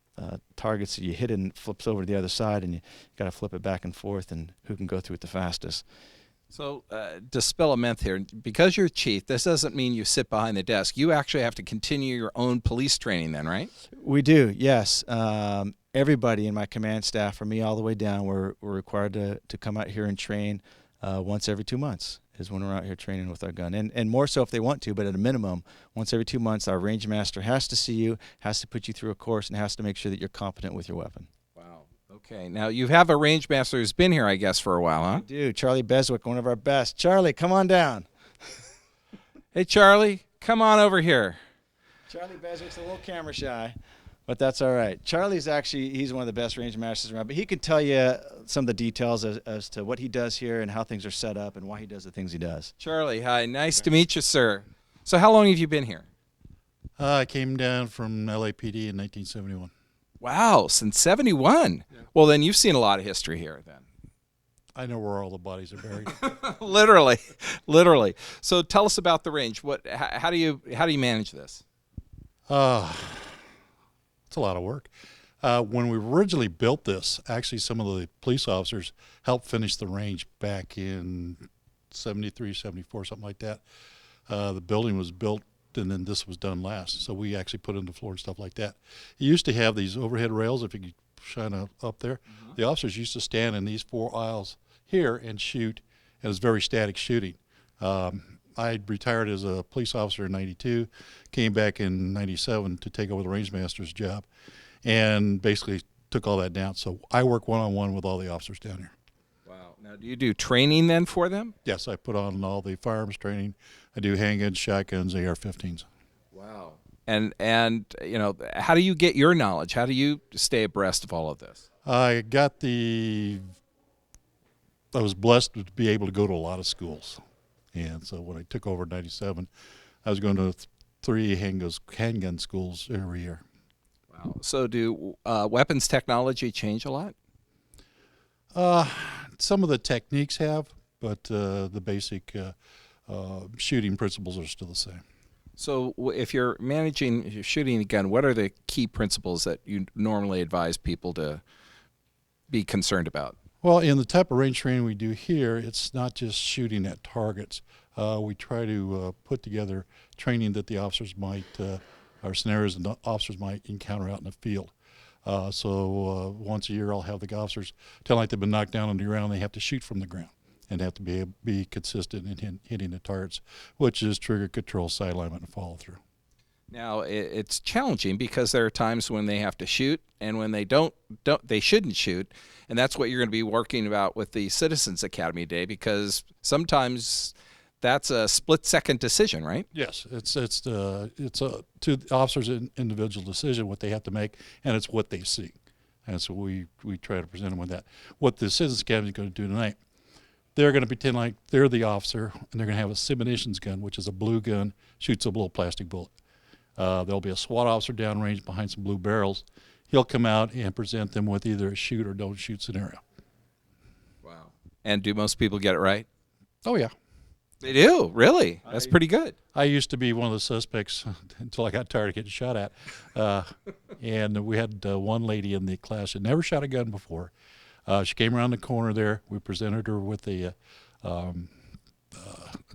targets that you hit and it flips over to the other side, and you got to flip it back and forth, and who can go through it the fastest. So to spill a myth here, because you're chief, this doesn't mean you sit behind the desk. You actually have to continue your own police training then, right? We do, yes. Everybody in my command staff, from me all the way down, we're required to come out here and train once every 2 months is when we're out here training with our gun. And more so if they want to, but at a minimum, once every 2 months, our range master has to see you, has to put you through a course, and has to make sure that you're competent with your weapon. Wow. Okay. Now, you have a range master who's been here, I guess, for a while, huh? We do. Charlie Beswick, one of our best. Charlie, come on down. Hey, Charlie, come on over here. Charlie Beswick's a little camera shy, but that's all right. Charlie's he's one of the best range masters around, but he can tell you some of the details as to what he does here and how things are set up and why he does the things he does. Charlie, hi. Nice to meet you, sir. So how long have you been here? I came down from LAPD in 1971. Wow, since 71. Yeah. Well, then you've seen a lot of history here then. I know where all the bodies are buried. Literally. So tell us about the range. How do you manage this? It's a lot of work. When we originally built this, actually some of the police officers helped finish the range back in 73, 74, something like that. The building was built and then this was done last. So we actually put in the floor and stuff like that. It used to have these overhead rails, if you could shine up there. Mm-hmm. The officers used to stand in these 4 aisles here and shoot, and it was very static shooting. I retired as a police officer in 92, came back in 97 to take over the range master's job, and basically took all that down. So I work one-on-one with all the officers down here. Wow. Now, do you do training then for them? Yes, I put on all the firearms training. I do handguns, shotguns, AR-15s. Wow. And you know, how do you get your knowledge? How do you stay abreast of all of this? I was blessed to be able to go to a lot of schools. And so when I took over in 97, I was going to 3 handgun schools every year. Wow. So do weapons technology change a lot? Some of the techniques have, but the basic shooting principles are still the same. So if you're shooting a gun, what are the key principles that you normally advise people to be concerned about? Well, in the type of range training we do here, it's not just shooting at targets. We try to put together training that the officers might, or scenarios that officers might encounter out in the field. So once a year, I'll have the officers tell like they've been knocked down on the ground, they have to shoot from the ground and have to be consistent in hitting the targets, which is trigger control, sight alignment, and follow through. Now, it's challenging because there are times when they have to shoot and when they don't they shouldn't shoot. And that's what you're going to be working about with the Citizens Academy Day, because sometimes that's a split-second decision, right? Yes, it's to the officers' individual decision what they have to make, and it's what they see. And so we try to present them with that. What the Citizens Academy is going to do tonight, they're going to pretend like they're the officer, and they're going to have a simulations gun, which is a blue gun, shoots a little plastic bullet. There'll be a SWAT officer downrange behind some blue barrels. He'll come out and present them with either a shoot or don't shoot scenario. Wow. And do most people get it right? Oh, yeah. They do, really? That's pretty good. I used to be one of the suspects until I got tired of getting shot at. And we had one lady in the class that never shot a gun before. She came around the corner there. We presented her with the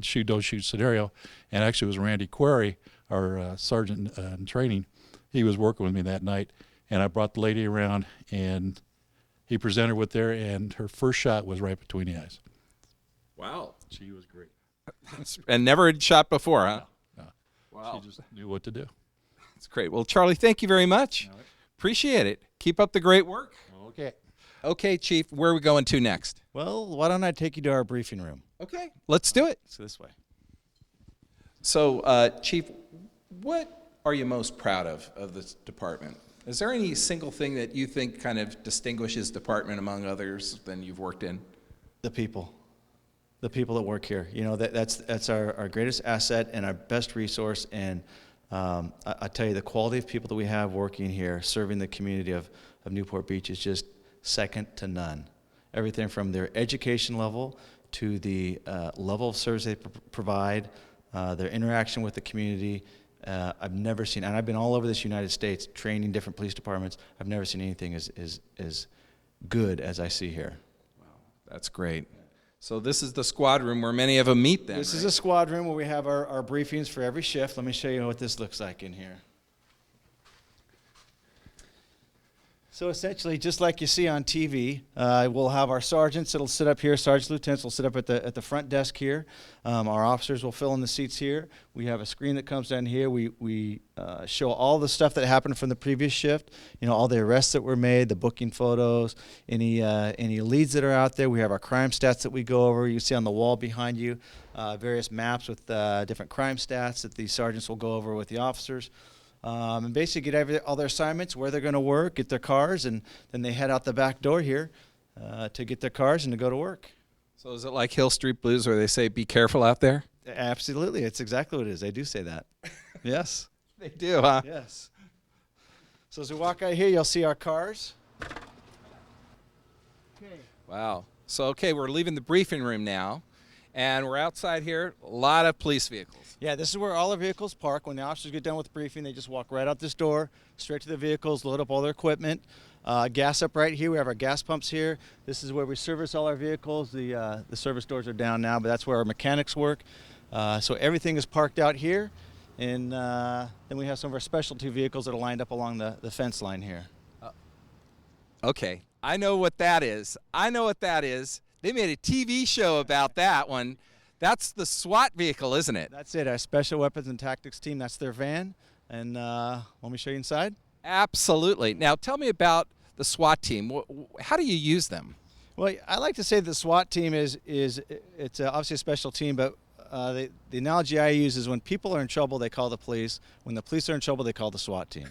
shoot, don't shoot scenario. And actually it was Randy Query, our sergeant in training. He was working with me that night. And I brought the lady around, and he presented with her, and her first shot was right between the eyes. Wow. She was great. And never had shot before, huh? No. Wow. She just knew what to do. That's great. Well, Charlie, thank you very much. All right. Appreciate it. Keep up the great work. Okay. Okay, Chief, where are we going to next? Well, why don't I take you to our briefing room? Okay, let's do it. It's this way. So, Chief, what are you most proud of this department? Is there any single thing that you think kind of distinguishes department among others than you've worked in? The people that work here. You know, that's our greatest asset and our best resource. And I tell you, the quality of people that we have working here, serving the community of Newport Beach, is just second to none. Everything from their education level to the level of service they provide, their interaction with the community. I've never seen, and I've been all over this United States training different police departments. I've never seen anything as good as I see here. Wow, that's great. So this is the squad room where many of them meet then, This is right? a squad room where we have our briefings for every shift. Let me show you what this looks like in here. So essentially, just like you see on TV, we'll have our sergeants that'll sit up here. Sergeant lieutenants will sit up at the front desk here. Our officers will fill in the seats here. We have a screen that comes down here. We show all the stuff that happened from the previous shift. You know, all the arrests that were made, the booking photos, any leads that are out there. We have our crime stats that we go over. You see on the wall behind you, various maps with different crime stats that the sergeants will go over with the officers. And basically get all their assignments, where they're going to work, get their cars, and then they head out the back door here to get their cars and to go to work. So is it like Hill Street Blues where they say, be careful out there? Absolutely. It's exactly what it is. They do say that. Yes. They do, huh? Yes. So as we walk out here, you'll see our cars. Wow. So, okay, we're leaving the briefing room now, and we're outside here, a lot of police vehicles. Yeah, this is where all our vehicles park. When the officers get done with the briefing, they just walk right out this door, straight to the vehicles, load up all their equipment. Gas up right here. We have our gas pumps here. This is where we service all our vehicles. The service doors are down now, but that's where our mechanics work. So everything is parked out here. And then we have some of our specialty vehicles that are lined up along the fence line here. Okay, I know what that is. They made a TV show about that one. That's the SWAT vehicle, isn't it? That's it, our Special Weapons and Tactics team. That's their van. And want me to show you inside? Absolutely. Now, tell me about the SWAT team. How do you use them? Well, I like to say the SWAT team is it's obviously a special team, but the analogy I use is when people are in trouble, they call the police. When the police are in trouble, they call the SWAT team.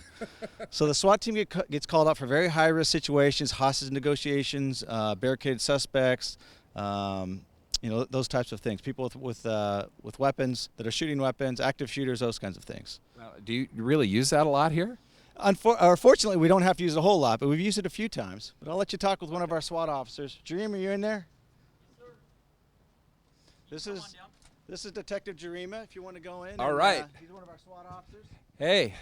So the SWAT team gets called out for very high-risk situations, hostage negotiations, barricaded suspects, those types of things. People with weapons that are shooting weapons, active shooters, those kinds of things. Well, do you really use that a lot here? Unfortunately, we don't have to use it a whole lot, but we've used it a few times. But I'll let you talk with one of our SWAT officers. Jarima, are you in there? This is Detective Jarima, if you want to go in. All right. He's one of our SWAT officers. Hey,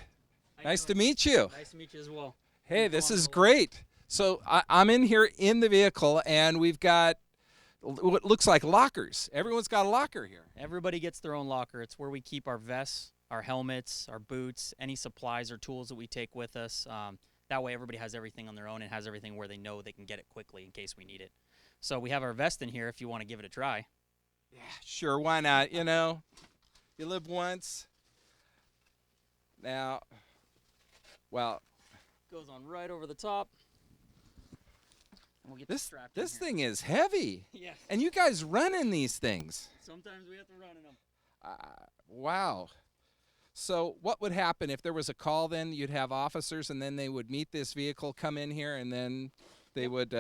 nice to meet you. Nice to meet you as well. Hey, this is great. So I'm in here in the vehicle, and we've got what looks like lockers. Everyone's got a locker here. Everybody gets their own locker. It's where we keep our vests, our helmets, our boots, any supplies or tools that we take with us. That way everybody has everything on their own and has everything where they know they can get it quickly in case we need it. So we have our vest in here if you want to give it a try. Yeah, sure, why not? You live once. Now, well, Goes on right over the top. And we'll get this strapped in here. thing is heavy. Yes. And you guys run in these things. Sometimes we have to run in them. Wow. So what would happen if there was a call then? You'd have officers, and then they would meet this vehicle, come in here, and then they would...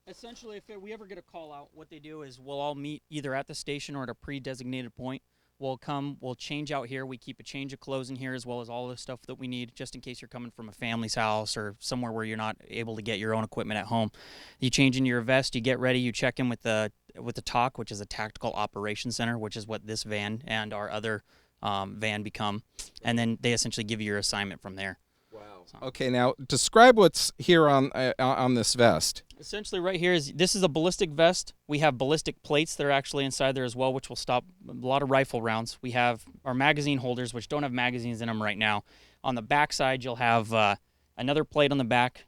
Essentially, if we ever get a call out, what they do is we'll all meet either at the station or at a pre-designated point. We'll change out here. We keep a change of clothes in here as well as all the stuff that we need just in case you're coming from a family's house or somewhere where you're not able to get your own equipment at home. You change into your vest, you get ready, you check in with the TOC, which is a Tactical Operations Center, which is what this van and our other van become. And then they essentially give you your assignment from there. Wow. Okay, now describe what's here on this vest. Essentially right here this is a ballistic vest. We have ballistic plates that are actually inside there as well, which will stop a lot of rifle rounds. We have our magazine holders, which don't have magazines in them right now. On the back side, you'll have another plate on the back.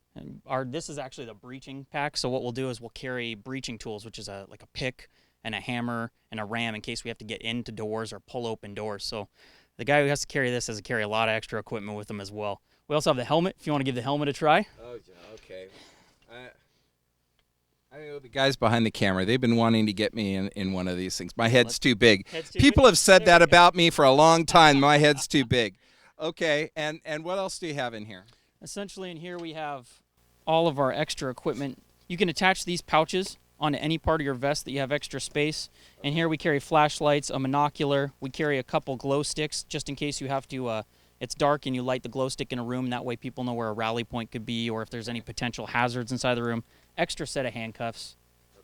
This is actually the breaching pack. So what we'll do is we'll carry breaching tools, which is like a pick and a hammer and a ram in case we have to get into doors or pull open doors. So the guy who has to carry this has to carry a lot of extra equipment with him as well. We also have the helmet, if you want to give the helmet a try. Oh, okay. I know the guys behind the camera, they've been wanting to get me in one of these things. My head's too big. People have said that about me for a long time. My head's too big. Okay, and what else do you have in here? Essentially in here we have all of our extra equipment. You can attach these pouches onto any part of your vest that you have extra space. And here we carry flashlights, a monocular. We carry a couple glow sticks just in case you have to, it's dark and you light the glow stick in a room. That way people know where a rally point could be or if there's any potential hazards inside the room. Extra set of handcuffs.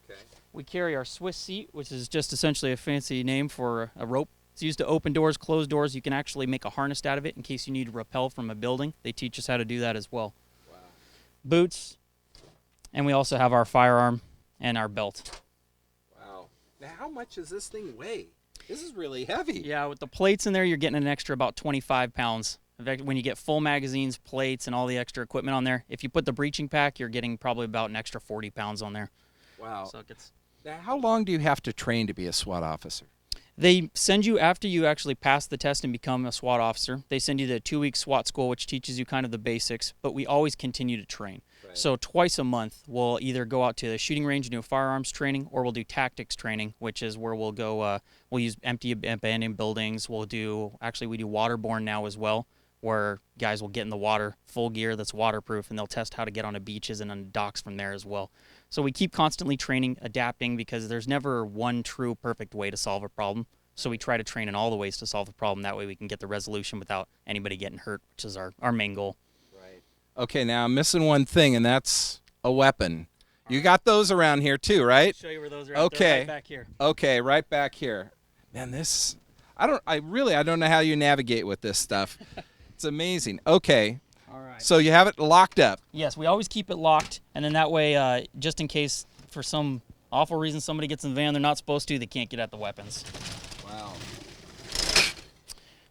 Okay. We carry our Swiss seat, which is just essentially a fancy name for a rope. It's used to open doors, close doors. You can actually make a harness out of it in case you need to rappel from a building. They teach us how to do that as well. Wow. Boots. And we also have our firearm and our belt. Wow. Now, how much does this thing weigh? This is really heavy. Yeah, with the plates in there, you're getting an extra about 25 pounds. In fact, when you get full magazines, plates, and all the extra equipment on there, if you put the breaching pack, you're getting probably about an extra 40 pounds on there. Wow. So it gets... Now, how long do you have to train to be a SWAT officer? They send you, after you actually pass the test and become a SWAT officer, they send you the 2-week SWAT school, which teaches you kind of the basics, but we always continue to train. Right. So twice a month, we'll either go out to the shooting range and do firearms training, or we'll do tactics training, which is where we'll go, we'll use empty abandoned buildings. We do waterborne now as well, where guys will get in the water, full gear that's waterproof, and they'll test how to get onto beaches and on docks from there as well. So we keep constantly training, adapting, because there's never one true perfect way to solve a problem. So we try to train in all the ways to solve the problem. That way we can get the resolution without anybody getting hurt, which is our main goal. Right. Okay, now I'm missing one thing, and that's a weapon. You got those around here too, right? I'll show you where those are at. Okay. They're right back here. Okay, right back here. Man, I don't know how you navigate with this stuff. It's amazing. Okay. All right. So you have it locked up. Yes, we always keep it locked, and then that way, just in case for some awful reason somebody gets in the van they're not supposed to, they can't get at the weapons. Wow.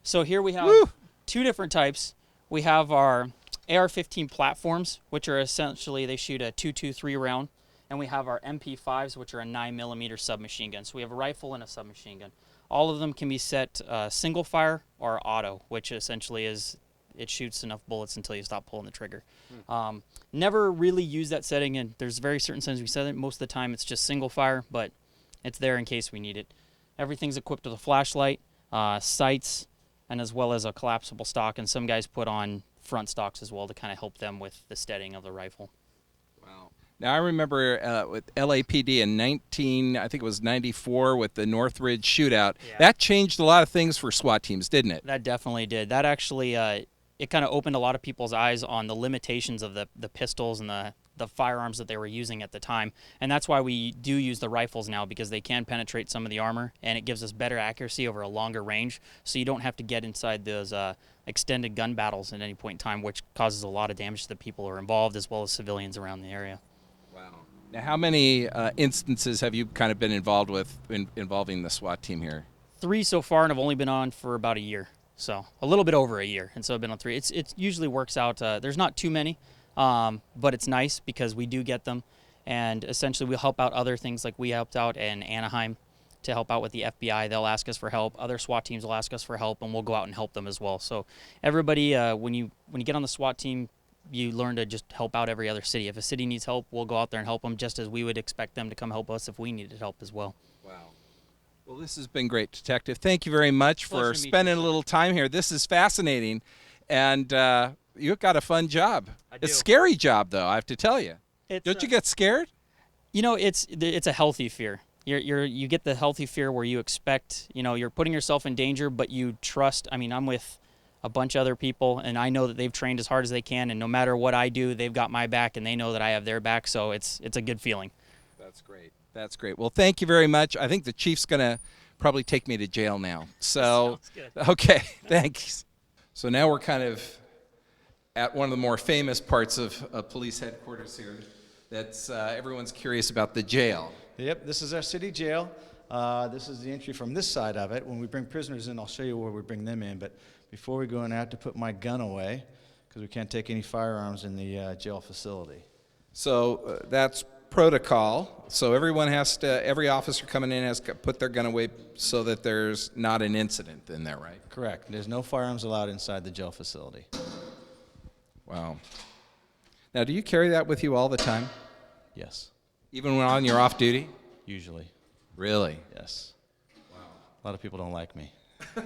So here we have two different types. We have our AR-15 platforms, which are essentially, they shoot a .223 round, and we have our MP5s, which are a 9mm submachine gun. So we have a rifle and a submachine gun. All of them can be set single fire or auto, which essentially is it shoots enough bullets until you stop pulling the trigger. Never really use that setting, and there's very certain settings we set it. Most of the time it's just single fire, but it's there in case we need it. Everything's equipped with a flashlight, sights, and as well as a collapsible stock, and some guys put on front stocks as well to kind of help them with the steadying of the rifle. Wow. Now I remember with LAPD in I think it was 94 with the Northridge shootout. Yeah. That changed a lot of things for SWAT teams, didn't it? That definitely did. That actually, it kind of opened a lot of people's eyes on the limitations of the pistols and the firearms that they were using at the time. And that's why we do use the rifles now, because they can penetrate some of the armor, and it gives us better accuracy over a longer range, so you don't have to get inside those extended gun battles at any point in time, which causes a lot of damage to the people who are involved as well as civilians around the area. Wow. Now, how many instances have you kind of been involved with involving the SWAT team here? 3 so far, and I've only been on for about a year. So a little bit over a year, and so I've been on 3. It usually works out. There's not too many, but it's nice because we do get them, and essentially we'll help out other things, like we helped out in Anaheim to help out with the FBI. They'll ask us for help. Other SWAT teams will ask us for help, and we'll go out and help them as well. So everybody, when you get on the SWAT team, you learn to just help out every other city. If a city needs help, we'll go out there and help them, just as we would expect them to come help us if we needed help as well. Wow. Well, this has been great, Detective. Thank you very much for spending a little time here. This is fascinating, and you've got a fun job. I do. A scary job, though, I have to tell you. Don't you get scared? You know, it's a healthy fear. You get the healthy fear where you expect, you're putting yourself in danger, but you trust. I mean, I'm with a bunch of other people, and I know that they've trained as hard as they can, and no matter what I do, they've got my back, and they know that I have their back, so it's a good feeling. That's great. That's great. Well, thank you very much. I think the chief's going to probably take me to jail now. So, Sounds good. Okay, thanks. So now we're kind of at one of the more famous parts of police headquarters here. That's everyone's curious about the jail. Yep, this is our city jail. This is the entry from this side of it. When we bring prisoners in, I'll show you where we bring them in. But before we go in, I have to put my gun away because we can't take any firearms in the jail facility. So that's protocol. So every officer coming in has to put their gun away so that there's not an incident in there, right? Correct. There's no firearms allowed inside the jail facility. Wow. Now, do you carry that with you all the time? Yes. Even when on your off duty? Usually. Really? Yes. Wow. A lot of people don't like me. I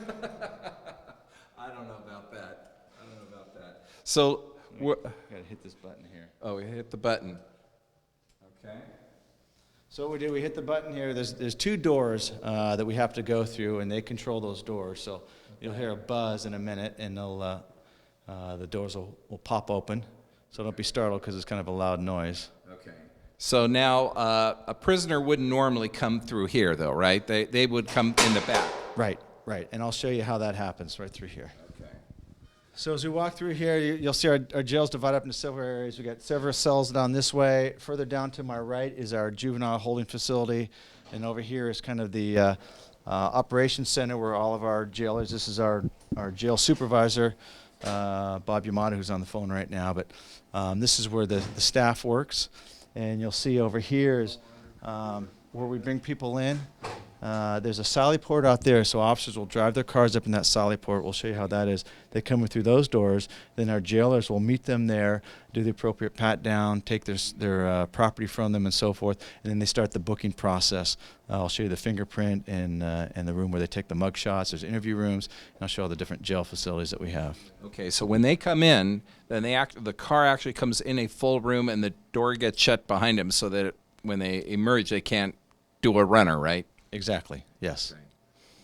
don't know about that. So, gotta hit this button here. Oh, we hit the button. Okay. So what we do, we hit the button here. There's 2 doors that we have to go through, and they control those doors. So you'll hear a buzz in a minute, and the doors will pop open. So don't be startled because it's kind of a loud noise. Okay. So now a prisoner wouldn't normally come through here, though, right? They would come in the back. Right. And I'll show you how that happens right through here. Okay. So as we walk through here, you'll see our jail's divided up into several areas. We've got several cells down this way. Further down to my right is our juvenile holding facility. And over here is kind of the operations center where all of our jailers, this is our jail supervisor, Bob Yamada, who's on the phone right now. But this is where the staff works. And you'll see over here is where we bring people in. There's a sally port out there, so officers will drive their cars up in that sally port. We'll show you how that is. They come in through those doors. Then our jailers will meet them there, do the appropriate pat down, take their property from them, and so forth. And then they start the booking process. I'll show you the fingerprint and the room where they take the mug shots. There's interview rooms, and I'll show all the different jail facilities that we have. Okay, so when they come in, then the car actually comes in a full room, and the door gets shut behind them so that when they emerge, they can't do a runner, right? Exactly, yes. Right.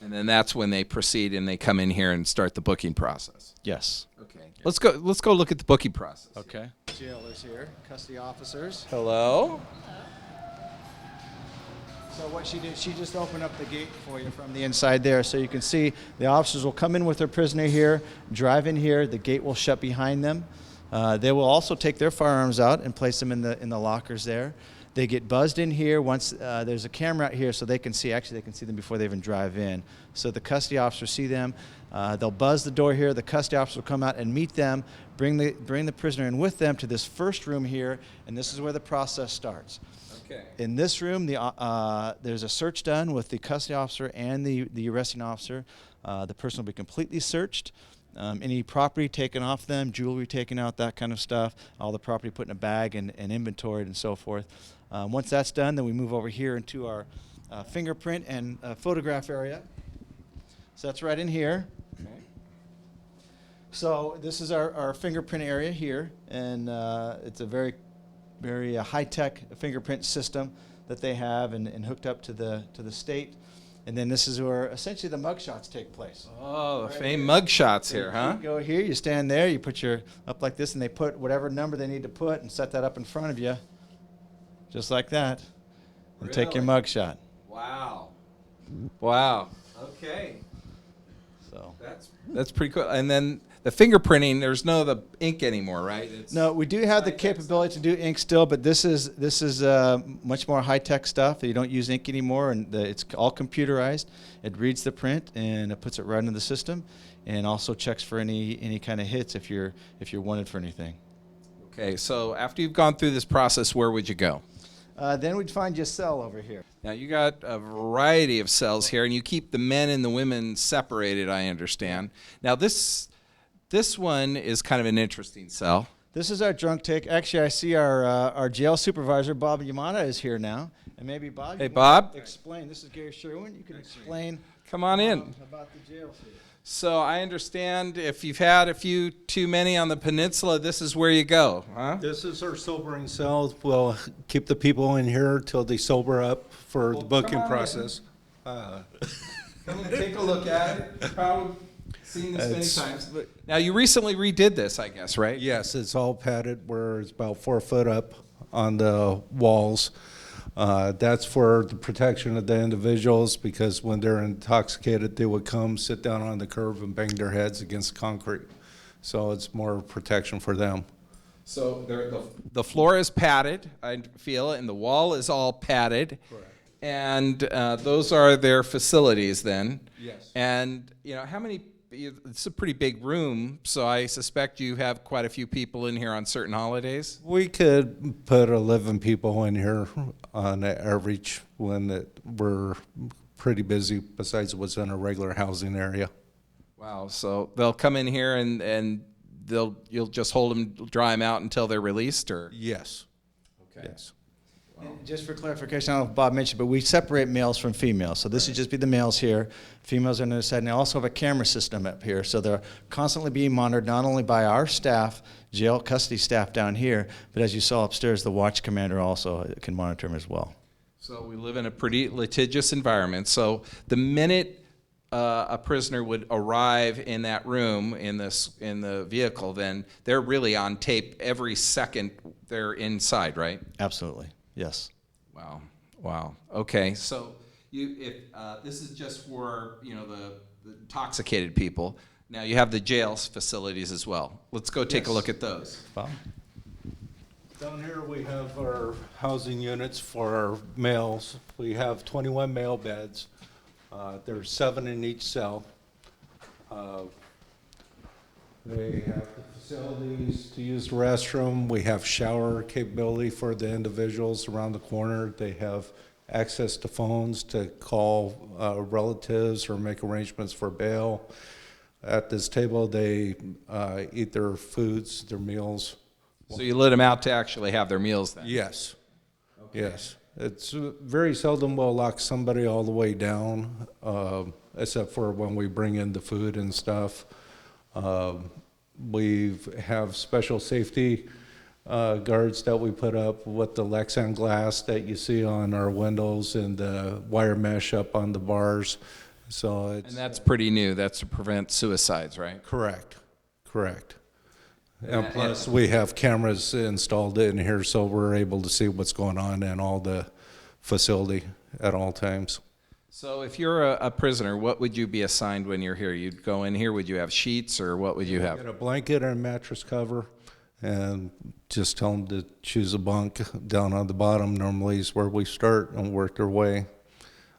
And then that's when they proceed and they come in here and start the booking process. Yes. Okay. Let's go look at the booking process. Okay. Jailers here, custody officers. Hello. So what she did, she just opened up the gate for you from the inside there, so you can see the officers will come in with their prisoner here, drive in here, the gate will shut behind them. They will also take their firearms out and place them in the lockers there. They get buzzed in here once there's a camera out here so they can see. Actually, they can see them before they even drive in. So the custody officers see them. They'll buzz the door here. The custody officer will come out and meet them, bring the prisoner in with them to this first room here, and this is where the process starts. Okay. In this room, there's a search done with the custody officer and the arresting officer. The person will be completely searched. any property taken off them, jewelry taken out, that kind of stuff, all the property put in a bag and inventoried and so forth. Once that's done, then we move over here into our fingerprint and photograph area. So that's right in here. Okay. So this is our fingerprint area here, and it's a very, very high-tech fingerprint system that they have and hooked up to the state. And then this is where essentially the mugshots take place. Oh, the Right famed here. mugshots here, huh? You go here, you stand there, you put your up like this, and they put whatever number they need to put and set that up in front of you, just like that, and take your Really? mugshot. Wow. Wow. Okay. So That's pretty cool. And then the fingerprinting, there's no the ink anymore, right? It's no, we do have the high-tech capability to do ink still, but this is much more high-tech stuff. You don't use ink anymore, and it's all computerized. It reads the print and it puts it right into the system, and also checks for any kind of hits if you're wanted for anything. Okay, so after you've gone through this process, where would you go? Then we'd find your cell over here. Now, you got a variety of cells here, and you keep the men and the women separated, I understand. Now, this one is kind of an interesting cell. This is our drunk take. Actually, I see our jail supervisor, Bob Yamada, is here now. And maybe, Bob, Hey, you wanna Bob. explain. This is Gary Sherwin. You can explain Come on in. about the jail here. So I understand if you've had a few too many on the peninsula, this is where you go, huh? This is our sobering cell. We'll keep the people in here till they sober up for the booking come on process. Come and take a look at it. You've probably seen this many It's- times. Now, you recently redid this, I guess, right? Yes, it's all padded where it's about 4 foot up on the walls. That's for the protection of the individuals, because when they're intoxicated, they would come sit down on the curb and bang their heads against concrete. So it's more protection for them. So the floor is padded, I feel, and the wall is all padded. Correct. And those are their facilities then. Yes. And, how many, it's a pretty big room, so I suspect you have quite a few people in here on certain holidays. We could put 11 people in here on average when we're pretty busy, besides what's in a regular housing area. Wow, so they'll come in here and you'll just hold them, dry them out until they're released, or? Yes. Okay. Yes. And just for clarification, I don't know if Bob mentioned, but we separate males from females. So this would just be the males here. Females are on the other side. And they also have a camera system up here. So they're constantly being monitored not only by our staff, jail custody staff down here, but as you saw upstairs, the watch commander also can monitor them as well. So we live in a pretty litigious environment. So the minute a prisoner would arrive in that room in the vehicle, then they're really on tape every second they're inside, right? Absolutely. Yes. Wow. Okay. So if this is just for the intoxicated people. Now you have the jails facilities as well. Let's go take a look at those. Bob? Down here we have our housing units for our males. We have 21 male beds. There's 7 in each cell. They have the facilities to use the restroom. We have shower capability for the individuals around the corner. They have access to phones to call relatives or make arrangements for bail. At this table, they eat their foods, their meals. So you let them out to actually have their meals then? Yes. Okay. Yes. It's very seldom we'll lock somebody all the way down, except for when we bring in the food and stuff. We have special safety guards that we put up with the Lexan glass that you see on our windows and the wire mesh up on the bars. So it's, And that's pretty new. That's to prevent suicides, right? correct. And And- plus, we have cameras installed in here, so we're able to see what's going on in all the facility at all times. So if you're a prisoner, what would you be assigned when you're here? You'd go in here, would you have sheets, or what would you have? Get a blanket and a mattress cover, and just tell them to choose a bunk down on the bottom. Normally is where we start and work their way.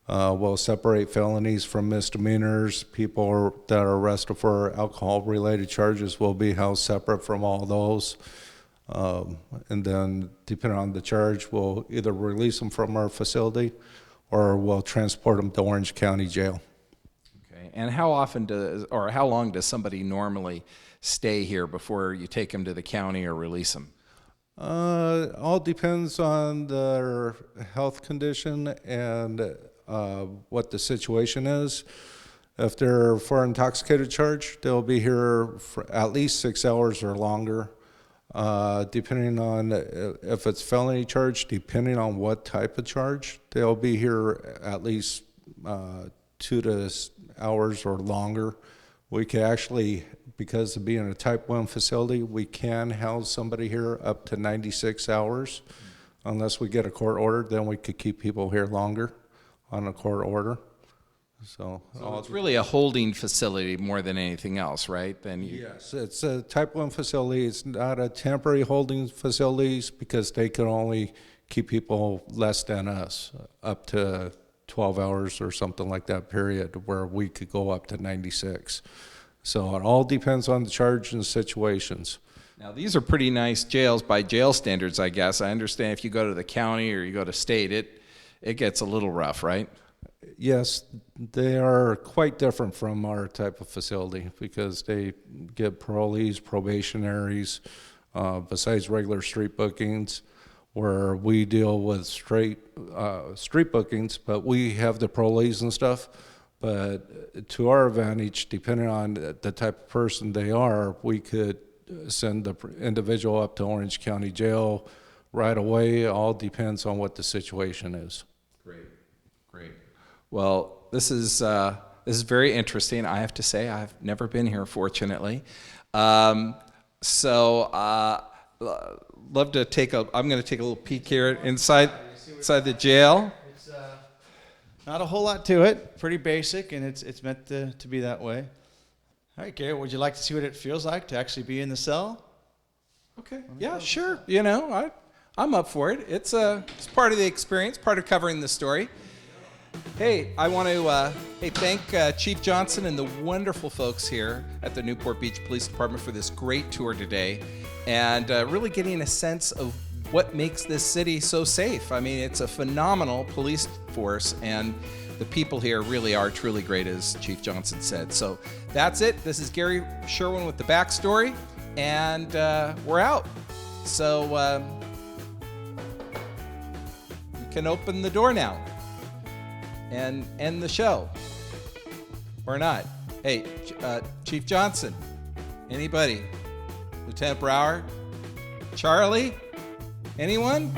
We'll separate felonies from misdemeanors. People that are arrested for alcohol-related charges will be housed separate from all those. And then, depending on the charge, we'll either release them from our facility or we'll transport them to Orange County Jail. Okay. And how often or how long does somebody normally stay here before you take them to the county or release them? All depends on their health condition and what the situation is. If they're for intoxicated charge, they'll be here for at least 6 hours or longer. Depending on if it's felony charge, depending on what type of charge, they'll be here at least 2 hours or longer. We can actually, because of being a type 1 facility, we can house somebody here up to 96 hours. Unless we get a court order, then we could keep people here longer on a court order. So it's really a holding facility more than anything else, right? Yes, it's a type 1 facility. It's not a temporary holding facilities because they can only keep people less than us, up to 12 hours or something like that period, where we could go up to 96. So it all depends on the charge and situations. Now, these are pretty nice jails by jail standards, I guess. I understand if you go to the county or you go to state, it gets a little rough, right? Yes, they are quite different from our type of facility because they get parolees, probationaries, besides regular street bookings, where we deal with straight street bookings, but we have the parolees and stuff. But to our advantage, depending on the type of person they are, we could send the individual up to Orange County Jail right away. It all depends on what the situation is. Great. Well, this is very interesting. I have to say, I've never been here, fortunately. Love to take I'm going to take a little peek here inside the jail. It's not a whole lot to it. Pretty basic, and it's meant to be that way. All right, Gary, would you like to see what it feels like to actually be in the cell? Okay. Yeah, sure. You know, I'm up for it. It's part of the experience, part of covering the story. Hey, I want to thank Chief Johnson and the wonderful folks here at the Newport Beach Police Department for this great tour today, and really getting a sense of what makes this city so safe. I mean, it's a phenomenal police force, and the people here really are truly great, as Chief Johnson said. So that's it. This is Gary Sherwin with the backstory, and we're out. So you can open the door now and end the show, or not. Hey, Chief Johnson, anybody? Lieutenant Brower? Charlie? Anyone?